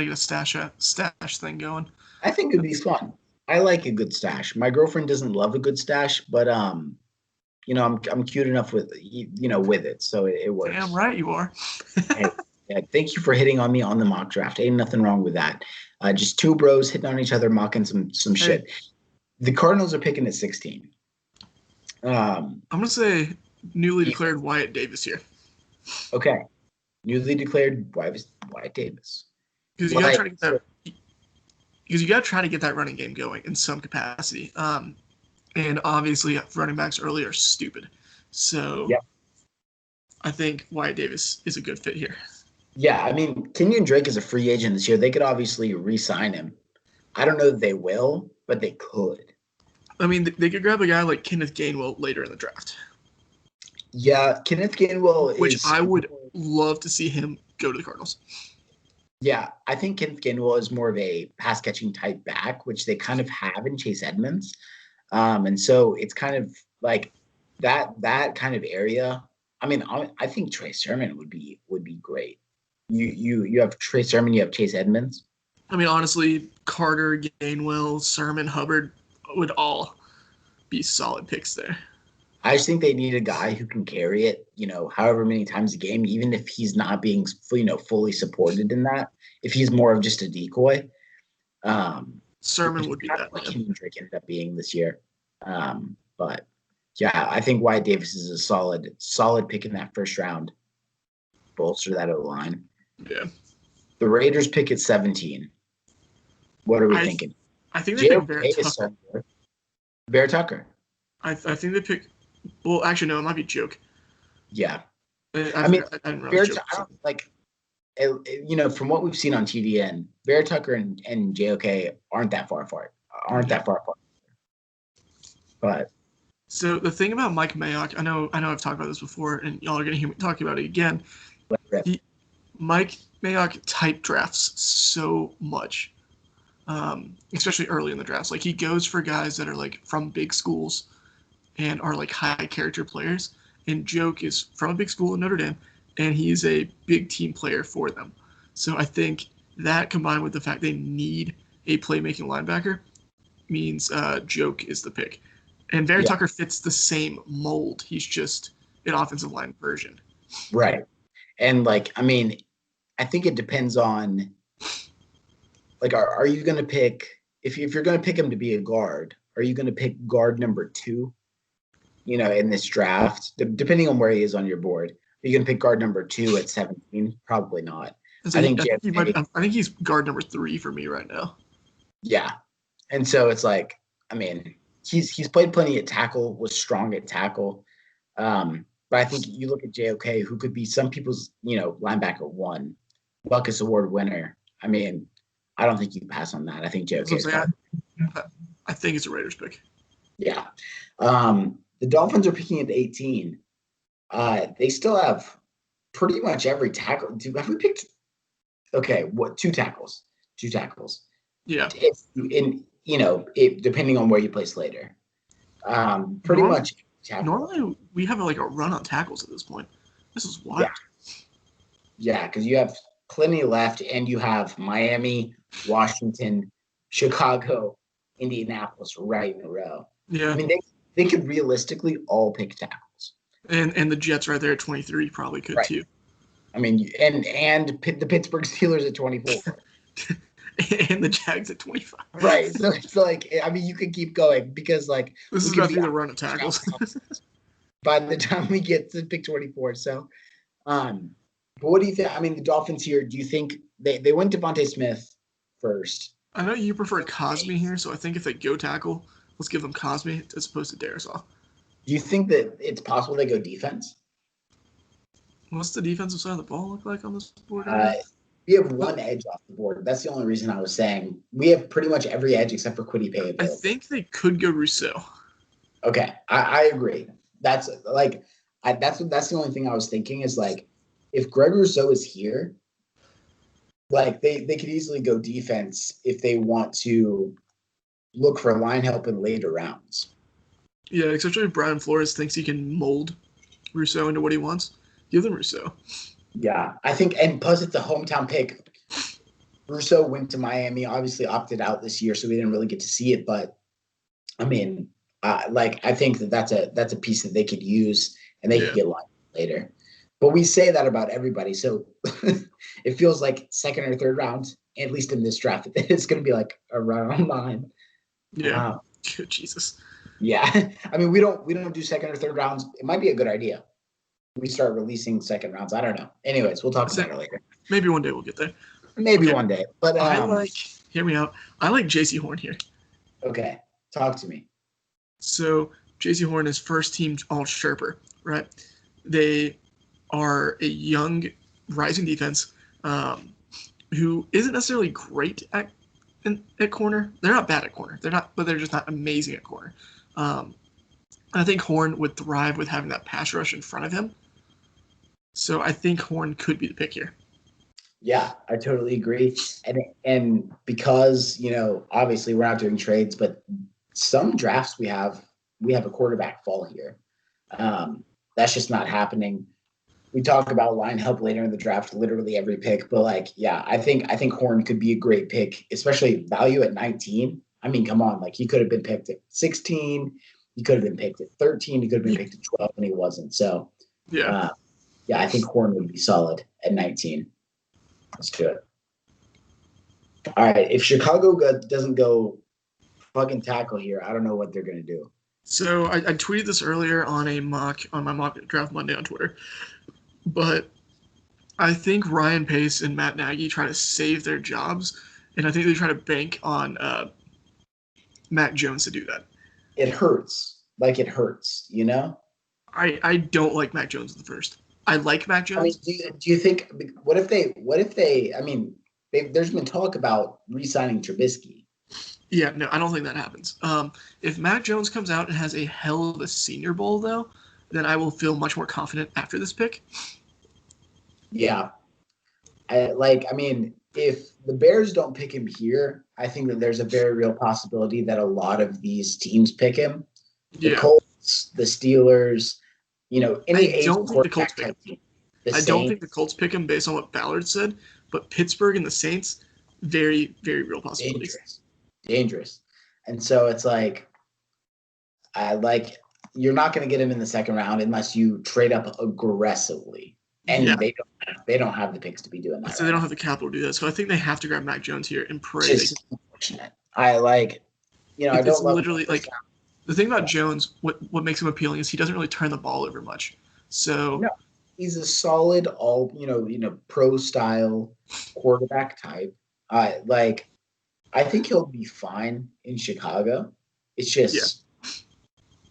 to get a stash thing going. I think it'd be fun. I like a good stash. My girlfriend doesn't love a good stash, but I'm cute enough with with it, so it works. Damn right you are. Hey, yeah, thank you for hitting on me on the mock draft. Ain't nothing wrong with that. Just two bros hitting on each other, mocking some shit. The Cardinals are picking at 16. I'm gonna say newly declared Wyatt Davis here. Okay, newly declared Wyatt Davis. Because you gotta try to get that running game going in some capacity. And obviously running backs early are stupid. So yep. I think Wyatt Davis is a good fit here. Yeah, I mean, Kenyon Drake is a free agent this year. They could obviously re-sign him. I don't know that they will, but they could. I mean, they could grab a guy like Kenneth Gainwell later in the draft. Yeah, Kenneth Gainwell Which I would love to see him go to the Cardinals. Yeah, I think Kenneth Gainwell is more of a pass-catching type back, which they kind of have in Chase Edmonds. And so it's kind of like that kind of area. I mean, I think Trey Sermon would be great. You have Trey Sermon, you have Chase Edmonds. I mean, honestly, Carter, Gainwell, Sermon, Hubbard would all be solid picks there. I just think they need a guy who can carry it, however many times a game, even if he's not being, fully supported in that. If he's more of just a decoy. Sermon would be that. What Kendrick ended up being this year. But yeah, I think Wyatt Davis is a solid pick in that first round. Bolster that O-line. Yeah. The Raiders pick at 17. What are we thinking? I think they pick Bear Tucker. Bear Tucker. I think they pick. Well, actually, no, it might be Joke. Yeah. I mean, I didn't realize from what we've seen on TDN, Bear Tucker and JOK aren't that far apart. But so the thing about Mike Mayock, I know I've talked about this before, and y'all are gonna hear me talking about it again. Mike Mayock type drafts so much, especially early in the drafts. Like he goes for guys that are like from big schools and are like high character players. And Joke is from a big school in Notre Dame, and he's a big team player for them. So I think that combined with the fact they need a playmaking linebacker means Joke is the pick. And Bear Tucker fits the same mold. He's just an offensive line version. Right. And I think it depends on are you going to pick if you're going to pick him to be a guard, are you going to pick guard number 2? In this draft, depending on where he is on your board, are you going to pick guard number 2 at 17? Probably not. I think he's guard number 3 for me right now. Yeah. And so it's he's played plenty at tackle, was strong at tackle. But I think you look at JOK, who could be some people's, linebacker 1, Buckus Award winner. I mean, I don't think you can pass on that. I think JOK is I think it's a Raiders pick. Yeah. The Dolphins are picking at 18. They still have pretty much every tackle. Have we picked? Okay, what? 2 tackles. 2 tackles. Yeah. Depending on where you place later. Pretty much. Normally we have a run on tackles at this point. This is wild. Yeah, because you have plenty left, and you have Miami, Washington, Chicago, Indianapolis right in a row. I Yeah, mean, they could realistically all pick tackles. and the Jets right there at 23 probably could Right. too. I mean, and the Pittsburgh Steelers at 24. And the Jags at 25. Right. So it's like, I mean, you could keep going because like This we is could about to be be the run of tackles. by the time we get to pick 24. So, but what do you think? I mean, the Dolphins here, do you think they went Devontae Smith first? I know you prefer Cosme here, so I think if they go tackle, let's give them Cosme as opposed to Darisaw. Do you think that it's possible they go defense? What's the defensive side of the ball look like on this board? We have one edge off the board. That's the only reason I was saying we have pretty much every edge except for Quiddy Pay. I think they could go Rousseau. Okay, I agree. That's like that's the only thing I was thinking is like if Greg Rousseau is here, like they could easily go defense if they want to look for line help in later rounds. Yeah, especially if Brian Flores thinks he can mold Rousseau into what he wants. Give them Rousseau. Yeah, I think, and plus it's a hometown pick. Rousseau went to Miami, obviously opted out this year, so we didn't really get to see it. But I mean, I think that's a piece that they could use and they could get line later. But we say that about everybody, so it feels like second or third round, at least in this draft, it's going to be like around 9. Yeah. Jesus. Yeah, I mean we don't do second or third rounds. It might be a good idea. We start releasing second rounds. I don't know. Anyways, we'll talk about it later. Maybe one day we'll get there. Maybe one day. But hear me out. I like JC Horn here. Okay, talk to me. So JC Horn is first team all Sherper, right? They are a young rising defense who isn't necessarily great at corner. They're not bad at corner. But they're just not amazing at corner. I think Horn would thrive with having that pass rush in front of him. So I think Horn could be the pick here. Yeah, I totally agree. And because, obviously we're not doing trades, but some drafts we have a quarterback fall here. That's just not happening. We talk about line help later in the draft, literally every pick, but I think Horn could be a great pick, especially value at 19. I mean, come on, he could have been picked at 16. He could have been picked at 13. He could have been picked at 12, and he wasn't. So, I think Horn would be solid at 19. Let's do it. All right. If Chicago doesn't go fucking tackle here, I don't know what they're going to do. So I tweeted this earlier on my mock draft Monday on Twitter, but I think Ryan Pace and Matt Nagy try to save their jobs, and I think they try to bank on Mac Jones to do that. It hurts. It hurts, I don't like Mac Jones in the first. I like Mac Jones. I mean, do you think? What if they? I mean, there's been talk about re-signing Trubisky. Yeah, no, I don't think that happens. If Mac Jones comes out and has a hell of a Senior Bowl, though, then I will feel much more confident after this pick. Yeah, I mean, if the Bears don't pick him here, I think that there's a very real possibility that a lot of these teams pick him. The Colts, the Steelers. I don't think the Colts pick him. I don't think the Colts pick him based on what Ballard said, but Pittsburgh and the Saints, very, very real possibilities. Dangerous. And so it's you're not going to get him in the second round unless you trade up aggressively. And they don't have the picks to be doing that. So they don't have the capital to do that. So I think they have to grab Mac Jones here and pray. It's unfortunate. I don't literally the thing about Jones, what makes him appealing is he doesn't really turn the ball over much. So no, he's a solid pro style quarterback type. I think he'll be fine in Chicago. It's just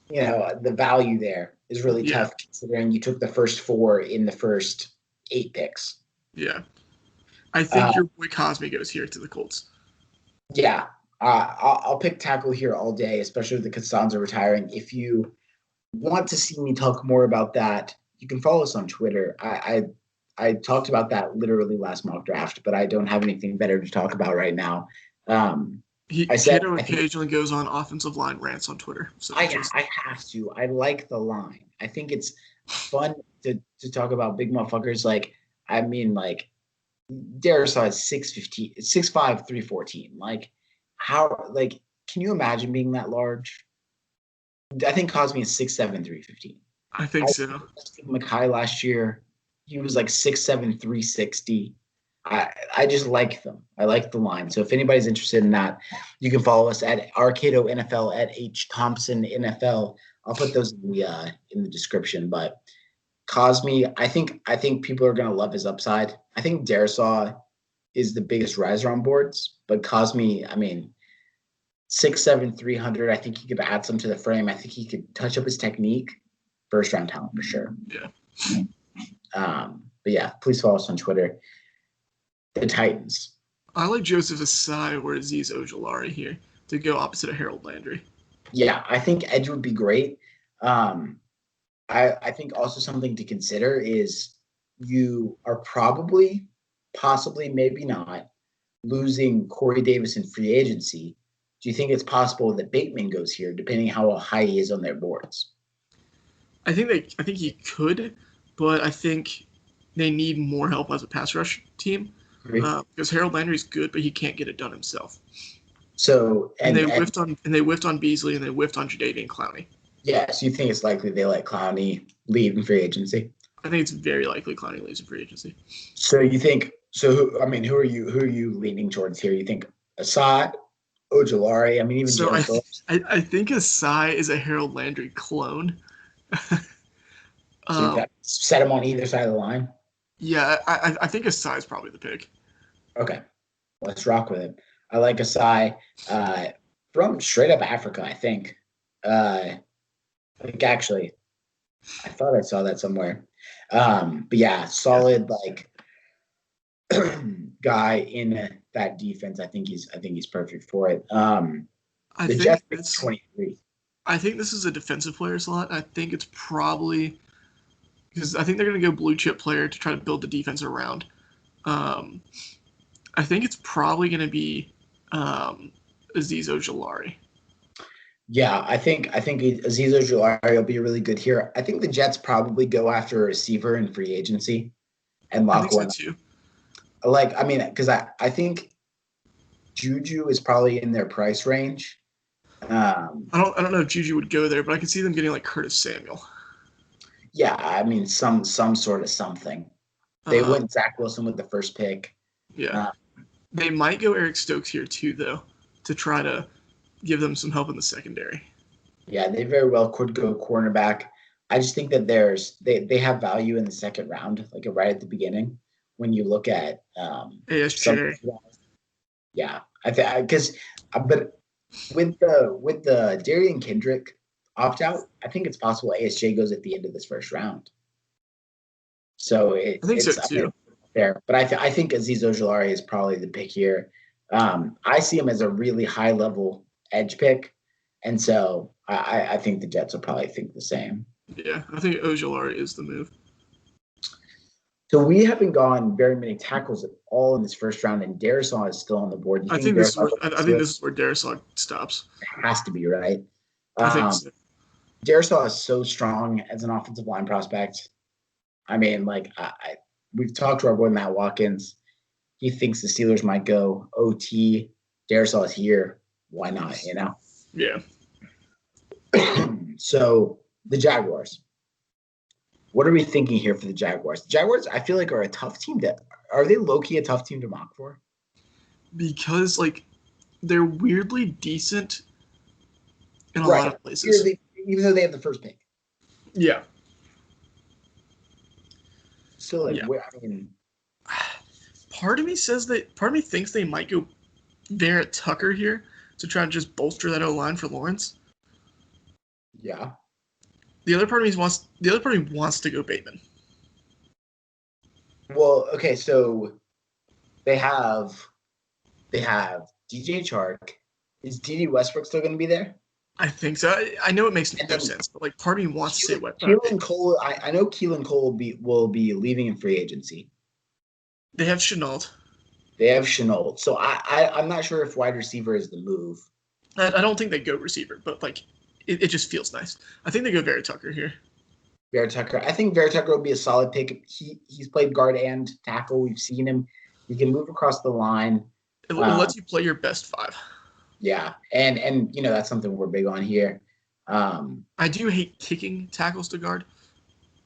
the value there is really tough considering you took the first 4 in the first 8 picks. Yeah. I think your boy Cosme goes here to the Colts. Yeah. I'll pick tackle here all day, especially with the Costanza retiring. If you want to see me talk more about that, you can follow us on Twitter. I talked about that literally last mock draft, but I don't have anything better to talk about right now. Kato occasionally goes on offensive line rants on Twitter. So I have to. I like the line. I think it's fun to talk about big motherfuckers. I mean, like, Darisaw is 6'15", 6'5", 314. Like, how, like, can you imagine being that large? I think Cosme is 6'7", 315. I think so. Mackay last year, he was like 6'7", 360. I just like them. I like the line. So if anybody's interested in that, you can follow us at Arcado NFL, at H Thompson NFL. I'll put those in the description. But Cosme, I think people are gonna love his upside. I think Darisaw is the biggest riser on boards, but Cosme, I mean, 6'7", 300. I think he could add some to the frame. I think he could touch up his technique. First round talent for sure. Yeah. But yeah, please follow us on Twitter. The Titans. I like Joseph Asai or Azeez Ojulari here to go opposite of Harold Landry. Yeah, I think edge would be great. I think also something to consider is you are probably, possibly, maybe not, losing Corey Davis in free agency. Do you think it's possible that Bateman goes here, depending how high he is on their boards? I think he could, but I think they need more help as a pass rush team because Harold Landry's good, but he can't get it done himself. So they whiffed on Beasley and they whiffed on Jadeveon Clowney. Yeah, so you think it's likely they let Clowney leave in free agency? I think it's very likely Clowney leaves in free agency. So you think? So who are you leaning towards here? You think Assad, Ojulari? I mean, even so I think Asai is a Harold Landry clone. So you set him on either side of the line? Yeah, I think Asai is probably the pick. Okay, let's rock with it. I like Asai from straight up Africa, I think. Like actually, I thought I saw that somewhere. But yeah, solid like guy in that defense. I think he's perfect for it. The Jets pick 23. I think this is a defensive player slot. I think it's probably because I think they're going to go blue chip player to try to build the defense around. I think it's probably going to be Azeez Ojulari. Yeah, I think Azeez Ojulari will be really good here. I think the Jets probably go after a receiver in free agency and lock one. So too. Like, I mean, because I think Juju is probably in their price range. I don't know if Juju would go there, but I could see them getting like Curtis Samuel. Yeah, I mean some sort of something. They went Zach Wilson with the first pick. Yeah, they might go Eric Stokes here too, though, to try to give them some help in the secondary. Yeah, they very well could go cornerback. I just think that they have value in the second round, like right at the beginning when you look at ASJ. Yeah, but with the Darian Kendrick opt out, I think it's possible ASJ goes at the end of this first round. So I think so too. Fair, but I think Azeez Ojulari is probably the pick here. I see him as a really high level edge pick, and so I think the Jets will probably think the same. Yeah, I think Ojulari is the move. So we haven't gone very many tackles at all in this first round, and Darisaw is still on the board. I think this is where Darisaw stops. It has to be, right? I think so. Darisaw is so strong as an offensive line prospect. I mean, like we've talked to our boy Matt Watkins. He thinks the Steelers might go OT. Darisaw is here. Why not? You know? Yeah. So the Jaguars. What are we thinking here for the Jaguars? The Jaguars, I feel like, are a tough team are they low-key a tough team to mock for? Because, like, they're weirdly decent in a lot of places. Even though they have the first pick. Yeah. So, like, I mean... Part of me thinks they might go Verrett Tucker here to try and just bolster that O-line for Lawrence. Yeah. The other part of me wants to go Bateman. Well, okay, so they have DJ Chark. Is D.D. Westbrook still going to be there? I think so. I know it makes no sense, but like part of me wants to say what. Keelan Cole. I know Keelan Cole will be leaving in free agency. They have Chenault. So I'm not sure if wide receiver is the move. I don't think they go receiver, but like it just feels nice. I think they go Verrett Tucker here. Vera Tucker. I think Vera Tucker will be a solid pick. He's played guard and tackle. We've seen him. He can move across the line. It lets you play your best five. Yeah, and that's something we're big on here. I do hate kicking tackles to guard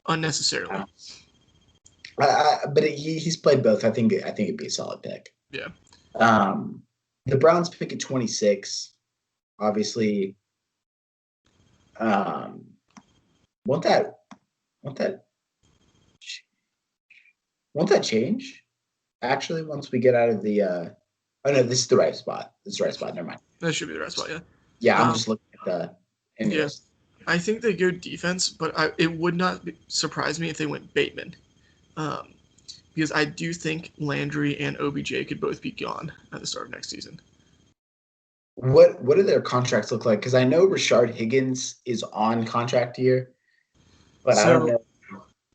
unnecessarily. But he's played both. I think it'd be a solid pick. Yeah. The Browns pick at 26. Obviously, won't that change? Actually, once we get out of the oh no, this is the right spot. This is the right spot. Never mind. That should be the right spot. Yeah. Yeah, I'm just looking at the. Yes, I think they go defense, but it would not surprise me if they went Bateman, because I do think Landry and OBJ could both be gone at the start of next season. What do their contracts look like? Because I know Rashard Higgins is on contract here, but I don't know.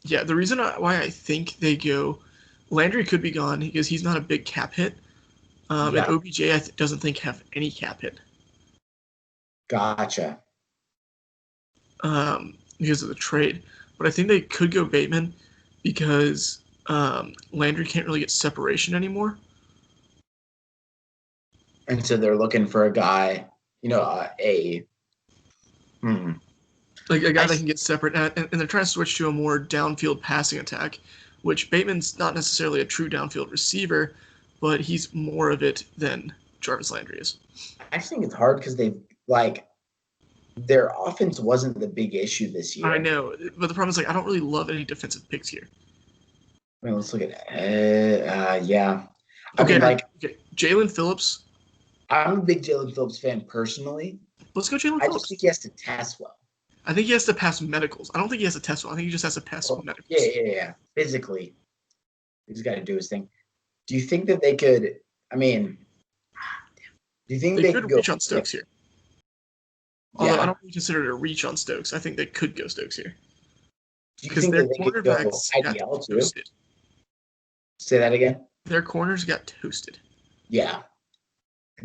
Yeah, the reason why I think they go Landry could be gone because he's not a big cap hit, and OBJ doesn't think have any cap hit. Gotcha. Because of the trade, but I think they could go Bateman because Landry can't really get separation anymore. And so they're looking for a guy, like a guy that can get separate, and they're trying to switch to a more downfield passing attack, which Bateman's not necessarily a true downfield receiver, but he's more of it than Jarvis Landry is. I just think it's hard because their offense wasn't the big issue this year. I know, but the problem is I don't really love any defensive picks here. I mean, let's look at yeah. Okay, Jalen Phillips. I'm a big Jalen Phillips fan personally. Let's go Jalen Phillips. I just think he has to test well. I think he has to pass medicals. I don't think he has to test well. I think he just has to pass medicals. Yeah. Physically, he's got to do his thing. Do you think that they could? I mean, do you think they could reach on Stokes here? Although Yeah. I don't really consider it a reach on Stokes. I think they could go Stokes here. Do you think that they could go IDL too? Toasted. Say that again. Their corners got toasted. Yeah.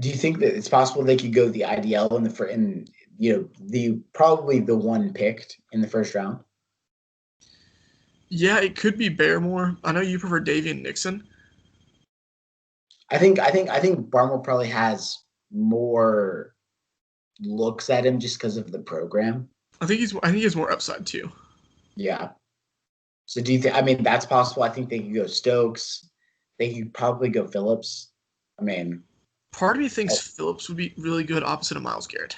Do you think that it's possible they could go the IDL probably the one picked in the first round? Yeah, it could be Barmore. I know you prefer Davian Nixon. I think Barmore probably has more looks at him just because of the program. I think he has more upside too. Yeah. So do you think? I mean, that's possible. I think they could go Stokes. They could probably go Phillips. I mean, part of me thinks Phillips would be really good opposite of Myles Garrett.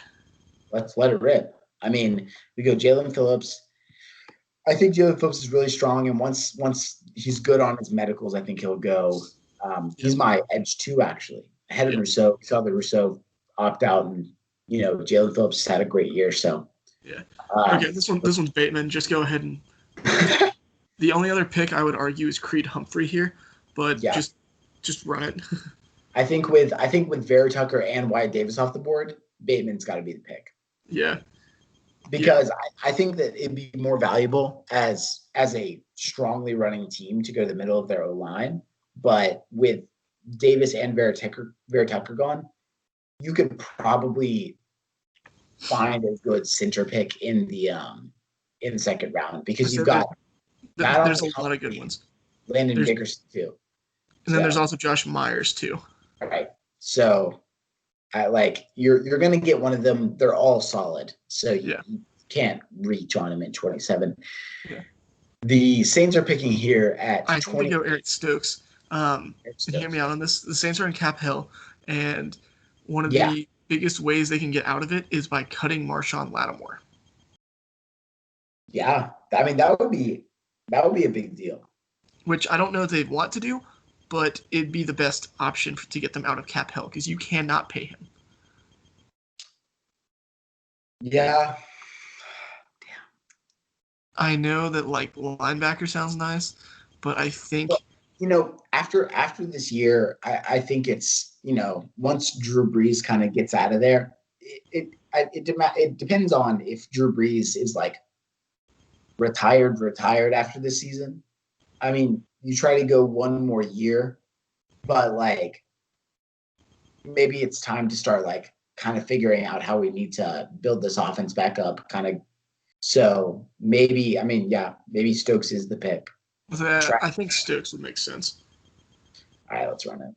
Let's let it rip. I mean, we go Jalen Phillips. I think Jalen Phillips is really strong, and once he's good on his medicals, I think he'll go. He's my edge too, actually, ahead of Rousseau. We saw the Rousseau opt out, and Jalen Phillips had a great year. So yeah. Okay, this one's Bateman. Just go ahead and. The only other pick I would argue is Creed Humphrey here, but just run it. I think with Vera Tucker and Wyatt Davis off the board, Bateman's got to be the pick. Yeah. Because I think that it'd be more valuable as a strongly running team to go to the middle of their O-line. But with Davis and Vera Tucker gone, you could probably find a good center pick in the second round because you've got there's a lot of good ones. Landon Dickerson too. And then there's also Josh Myers too. All right. So you're going to get one of them. They're all solid. So you can't reach on them in 27. Yeah. The Saints are picking here at 20. I think they go Eric Stokes. Hear me out on this. The Saints are in Cap Hill, and one of the biggest ways they can get out of it is by cutting Marshawn Lattimore. Yeah. I mean, that would be a big deal. Which I don't know if they want to do, but it'd be the best option to get them out of Cap Hill because you cannot pay him. Yeah. Damn. I know that linebacker sounds nice, but I think after this year, I think it's once Drew Brees kind of gets out of there, it depends on if Drew Brees is retired after this season. I mean, you try to go one more year, but maybe it's time to start kind of figuring out how we need to build this offense back up, kind of So maybe, I mean, yeah, maybe Stokes is the pick. I think Stokes would make sense. All right, let's run it.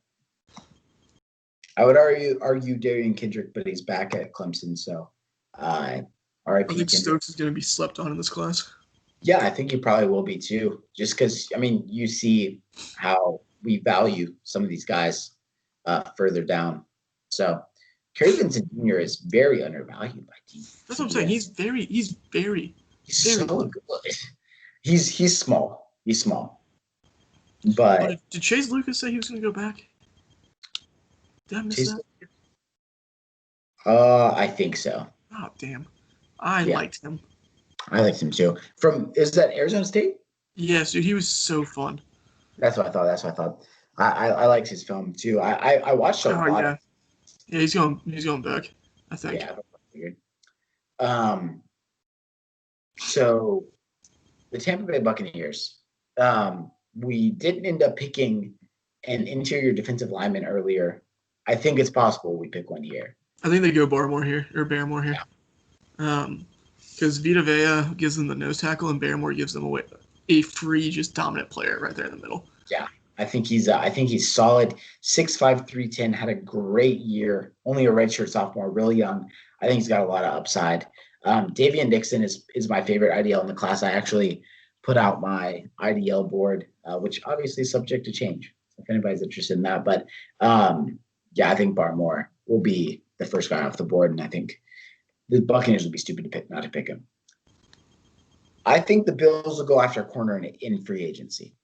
I would argue Darian Kendrick, but he's back at Clemson, so I RIP think Kendrick. Stokes is going to be slept on in this class. Yeah, I think he probably will be too. Just because, I mean, you see how we value some of these guys further down. So Kerry Vincent Jr. is very undervalued by teams. That's what I'm saying. He's very so good. He's small. He's small. But did Chase Lucas say he was going to go back? Did I miss that? I think so. Oh damn! I liked him. I liked him too. Is that Arizona State? Yes, dude. He was so fun. That's what I thought. I liked his film too. I watched a lot. Yeah. Yeah, he's going back, I think. Yeah, weird. So the Tampa Bay Buccaneers. We didn't end up picking an interior defensive lineman earlier. I think it's possible we pick one here. I think they go Barmore here or Barmore here. Yeah. Because Vita Vea gives them the nose tackle and Barmore gives them a free, just dominant player right there in the middle. Yeah. I think he's solid. 6'5", 310, had a great year. Only a redshirt sophomore, really young. I think he's got a lot of upside. Davian Dixon is my favorite IDL in the class. I actually put out my IDL board, which obviously is subject to change if anybody's interested in that. But I think Barmore will be the first guy off the board, and I think the Buccaneers would be stupid not to pick him. I think the Bills will go after a corner in free agency.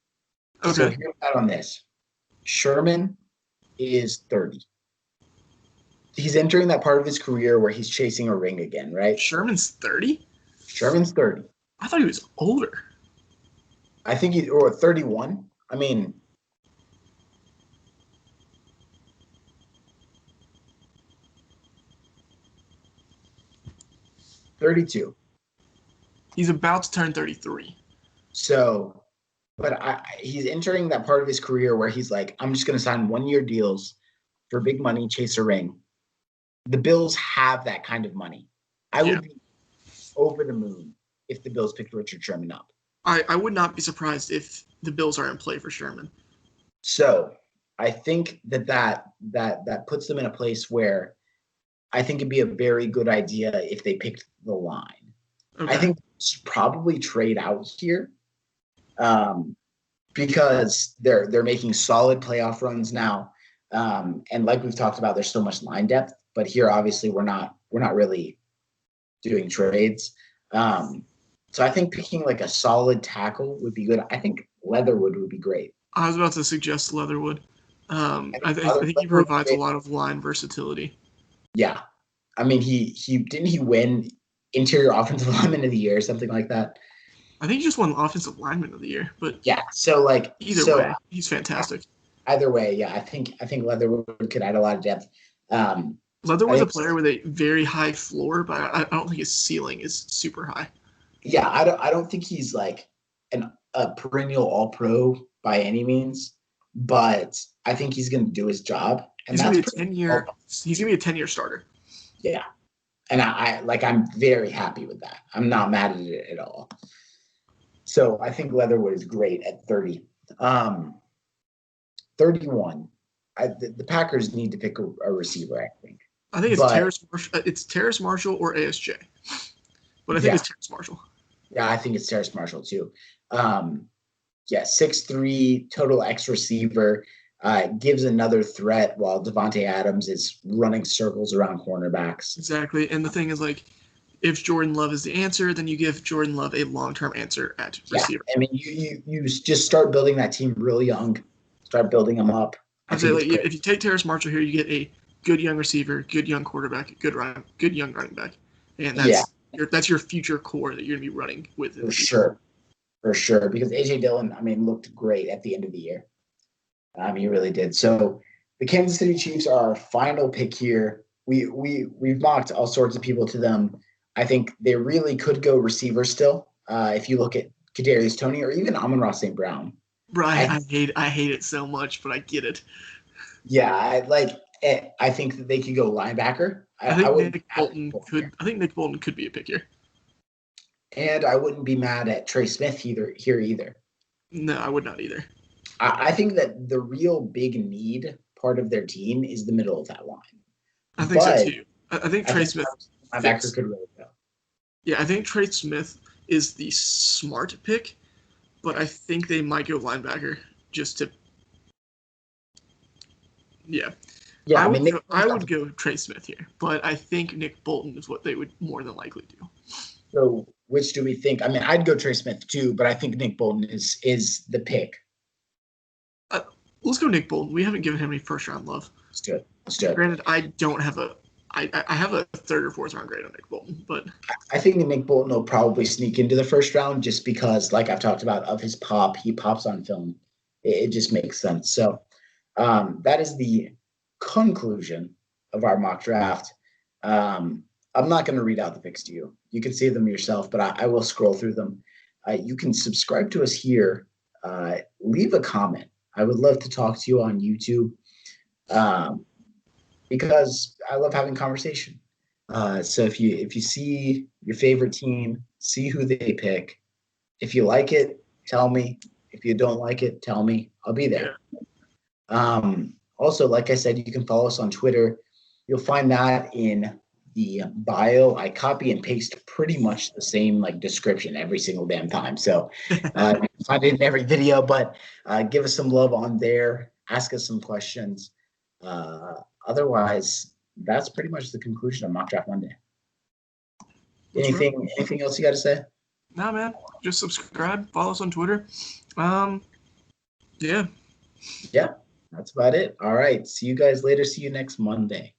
Okay. So here's that on this. Sherman is 30. He's entering that part of his career where he's chasing a ring again, right? Sherman's 30? Sherman's 30. I thought he was older. I think or 31. I mean, $32. He's about to turn 33. So, but he's entering that part of his career where he's like, I'm just going to sign 1-year deals for big money, chase a ring. The Bills have that kind of money. I would be over the moon if the Bills picked Richard Sherman up. I would not be surprised if the Bills are in play for Sherman. So I think that puts them in a place where I think it'd be a very good idea if they picked the line. Okay. I think should probably trade out here because they're making solid playoff runs now. And like we've talked about, there's so much line depth, but here obviously we're not really doing trades. So I think picking like a solid tackle would be good. I think Leatherwood would be great. I was about to suggest Leatherwood. I think he provides a lot of line versatility. Yeah. I mean, he win interior offensive lineman of the year or something like that. I think he just won offensive lineman of the year, but yeah. So like either way, he's fantastic. Either way, yeah. I think Leatherwood could add a lot of depth. Leatherwood's a player with a very high floor, but I don't think his ceiling is super high. Yeah, I don't think he's like a perennial All-Pro by any means, but I think he's going to do his job. And he's going to be a 10-year starter. Yeah. And I'm very happy with that. I'm not mad at it at all. So I think Leatherwood is great at 30. 31. The Packers need to pick a receiver, I think. I think it's Terrace Marshall or ASJ. But I think it's Terrace Marshall. Yeah, I think it's Terrace Marshall too. 6'3", total X receiver. Gives another threat while Devontae Adams is running circles around cornerbacks. Exactly. And the thing is, like, if Jordan Love is the answer, then you give Jordan Love a long-term answer at receiver. I mean, you just start building that team really young. Start building them up. I'd say, like, if you take Terrace Marshall here, you get a good young receiver, good young quarterback, good young running back. And that's your future core that you're going to be running with. For sure. Because A.J. Dillon, I mean, looked great at the end of the year. He really did. So the Kansas City Chiefs are our final pick here. We've mocked all sorts of people to them. I think they really could go receiver still. If you look at Kadarius Toney or even Amon-Ra St. Brown. Brian, I hate it so much, but I get it. Yeah, I think that they could go linebacker. I think Nick Bolton could be a pick here. And I wouldn't be mad at Trey Smith either. No, I would not either. I think that the real big need part of their team is the middle of that line. I think so too. I think I Trey think Smith linebacker could really go. Yeah, I think Trey Smith is the smart pick, but I think they might go linebacker just to. Yeah. Yeah, I would go Trey Smith here, but I think Nick Bolton is what they would more than likely do. So which do we think? I mean, I'd go Trey Smith too, but I think Nick Bolton is the pick. Let's go Nick Bolton. We haven't given him any first round love. Let's do it. Granted, I don't have I have a third or fourth round grade on Nick Bolton, but I think Nick Bolton will probably sneak into the first round just because, like I've talked about, of his pop, he pops on film. It just makes sense. So that is the conclusion of our mock draft. I'm not going to read out the picks to you. You can see them yourself, but I will scroll through them. You can subscribe to us here. Leave a comment. I would love to talk to you on YouTube because I love having conversation. So if you see your favorite team, see who they pick. If you like it, tell me. If you don't like it, tell me. I'll be there. Also, like I said, you can follow us on Twitter. You'll find that in the bio. I copy and paste pretty much the same description every single damn time. So you can find it in every video, but give us some love on there. Ask us some questions. Otherwise, that's pretty much the conclusion of Mock Draft Monday. Anything else you got to say? Nah, man. Just subscribe. Follow us on Twitter. Yeah. Yeah, that's about it. All right. See you guys later. See you next Monday.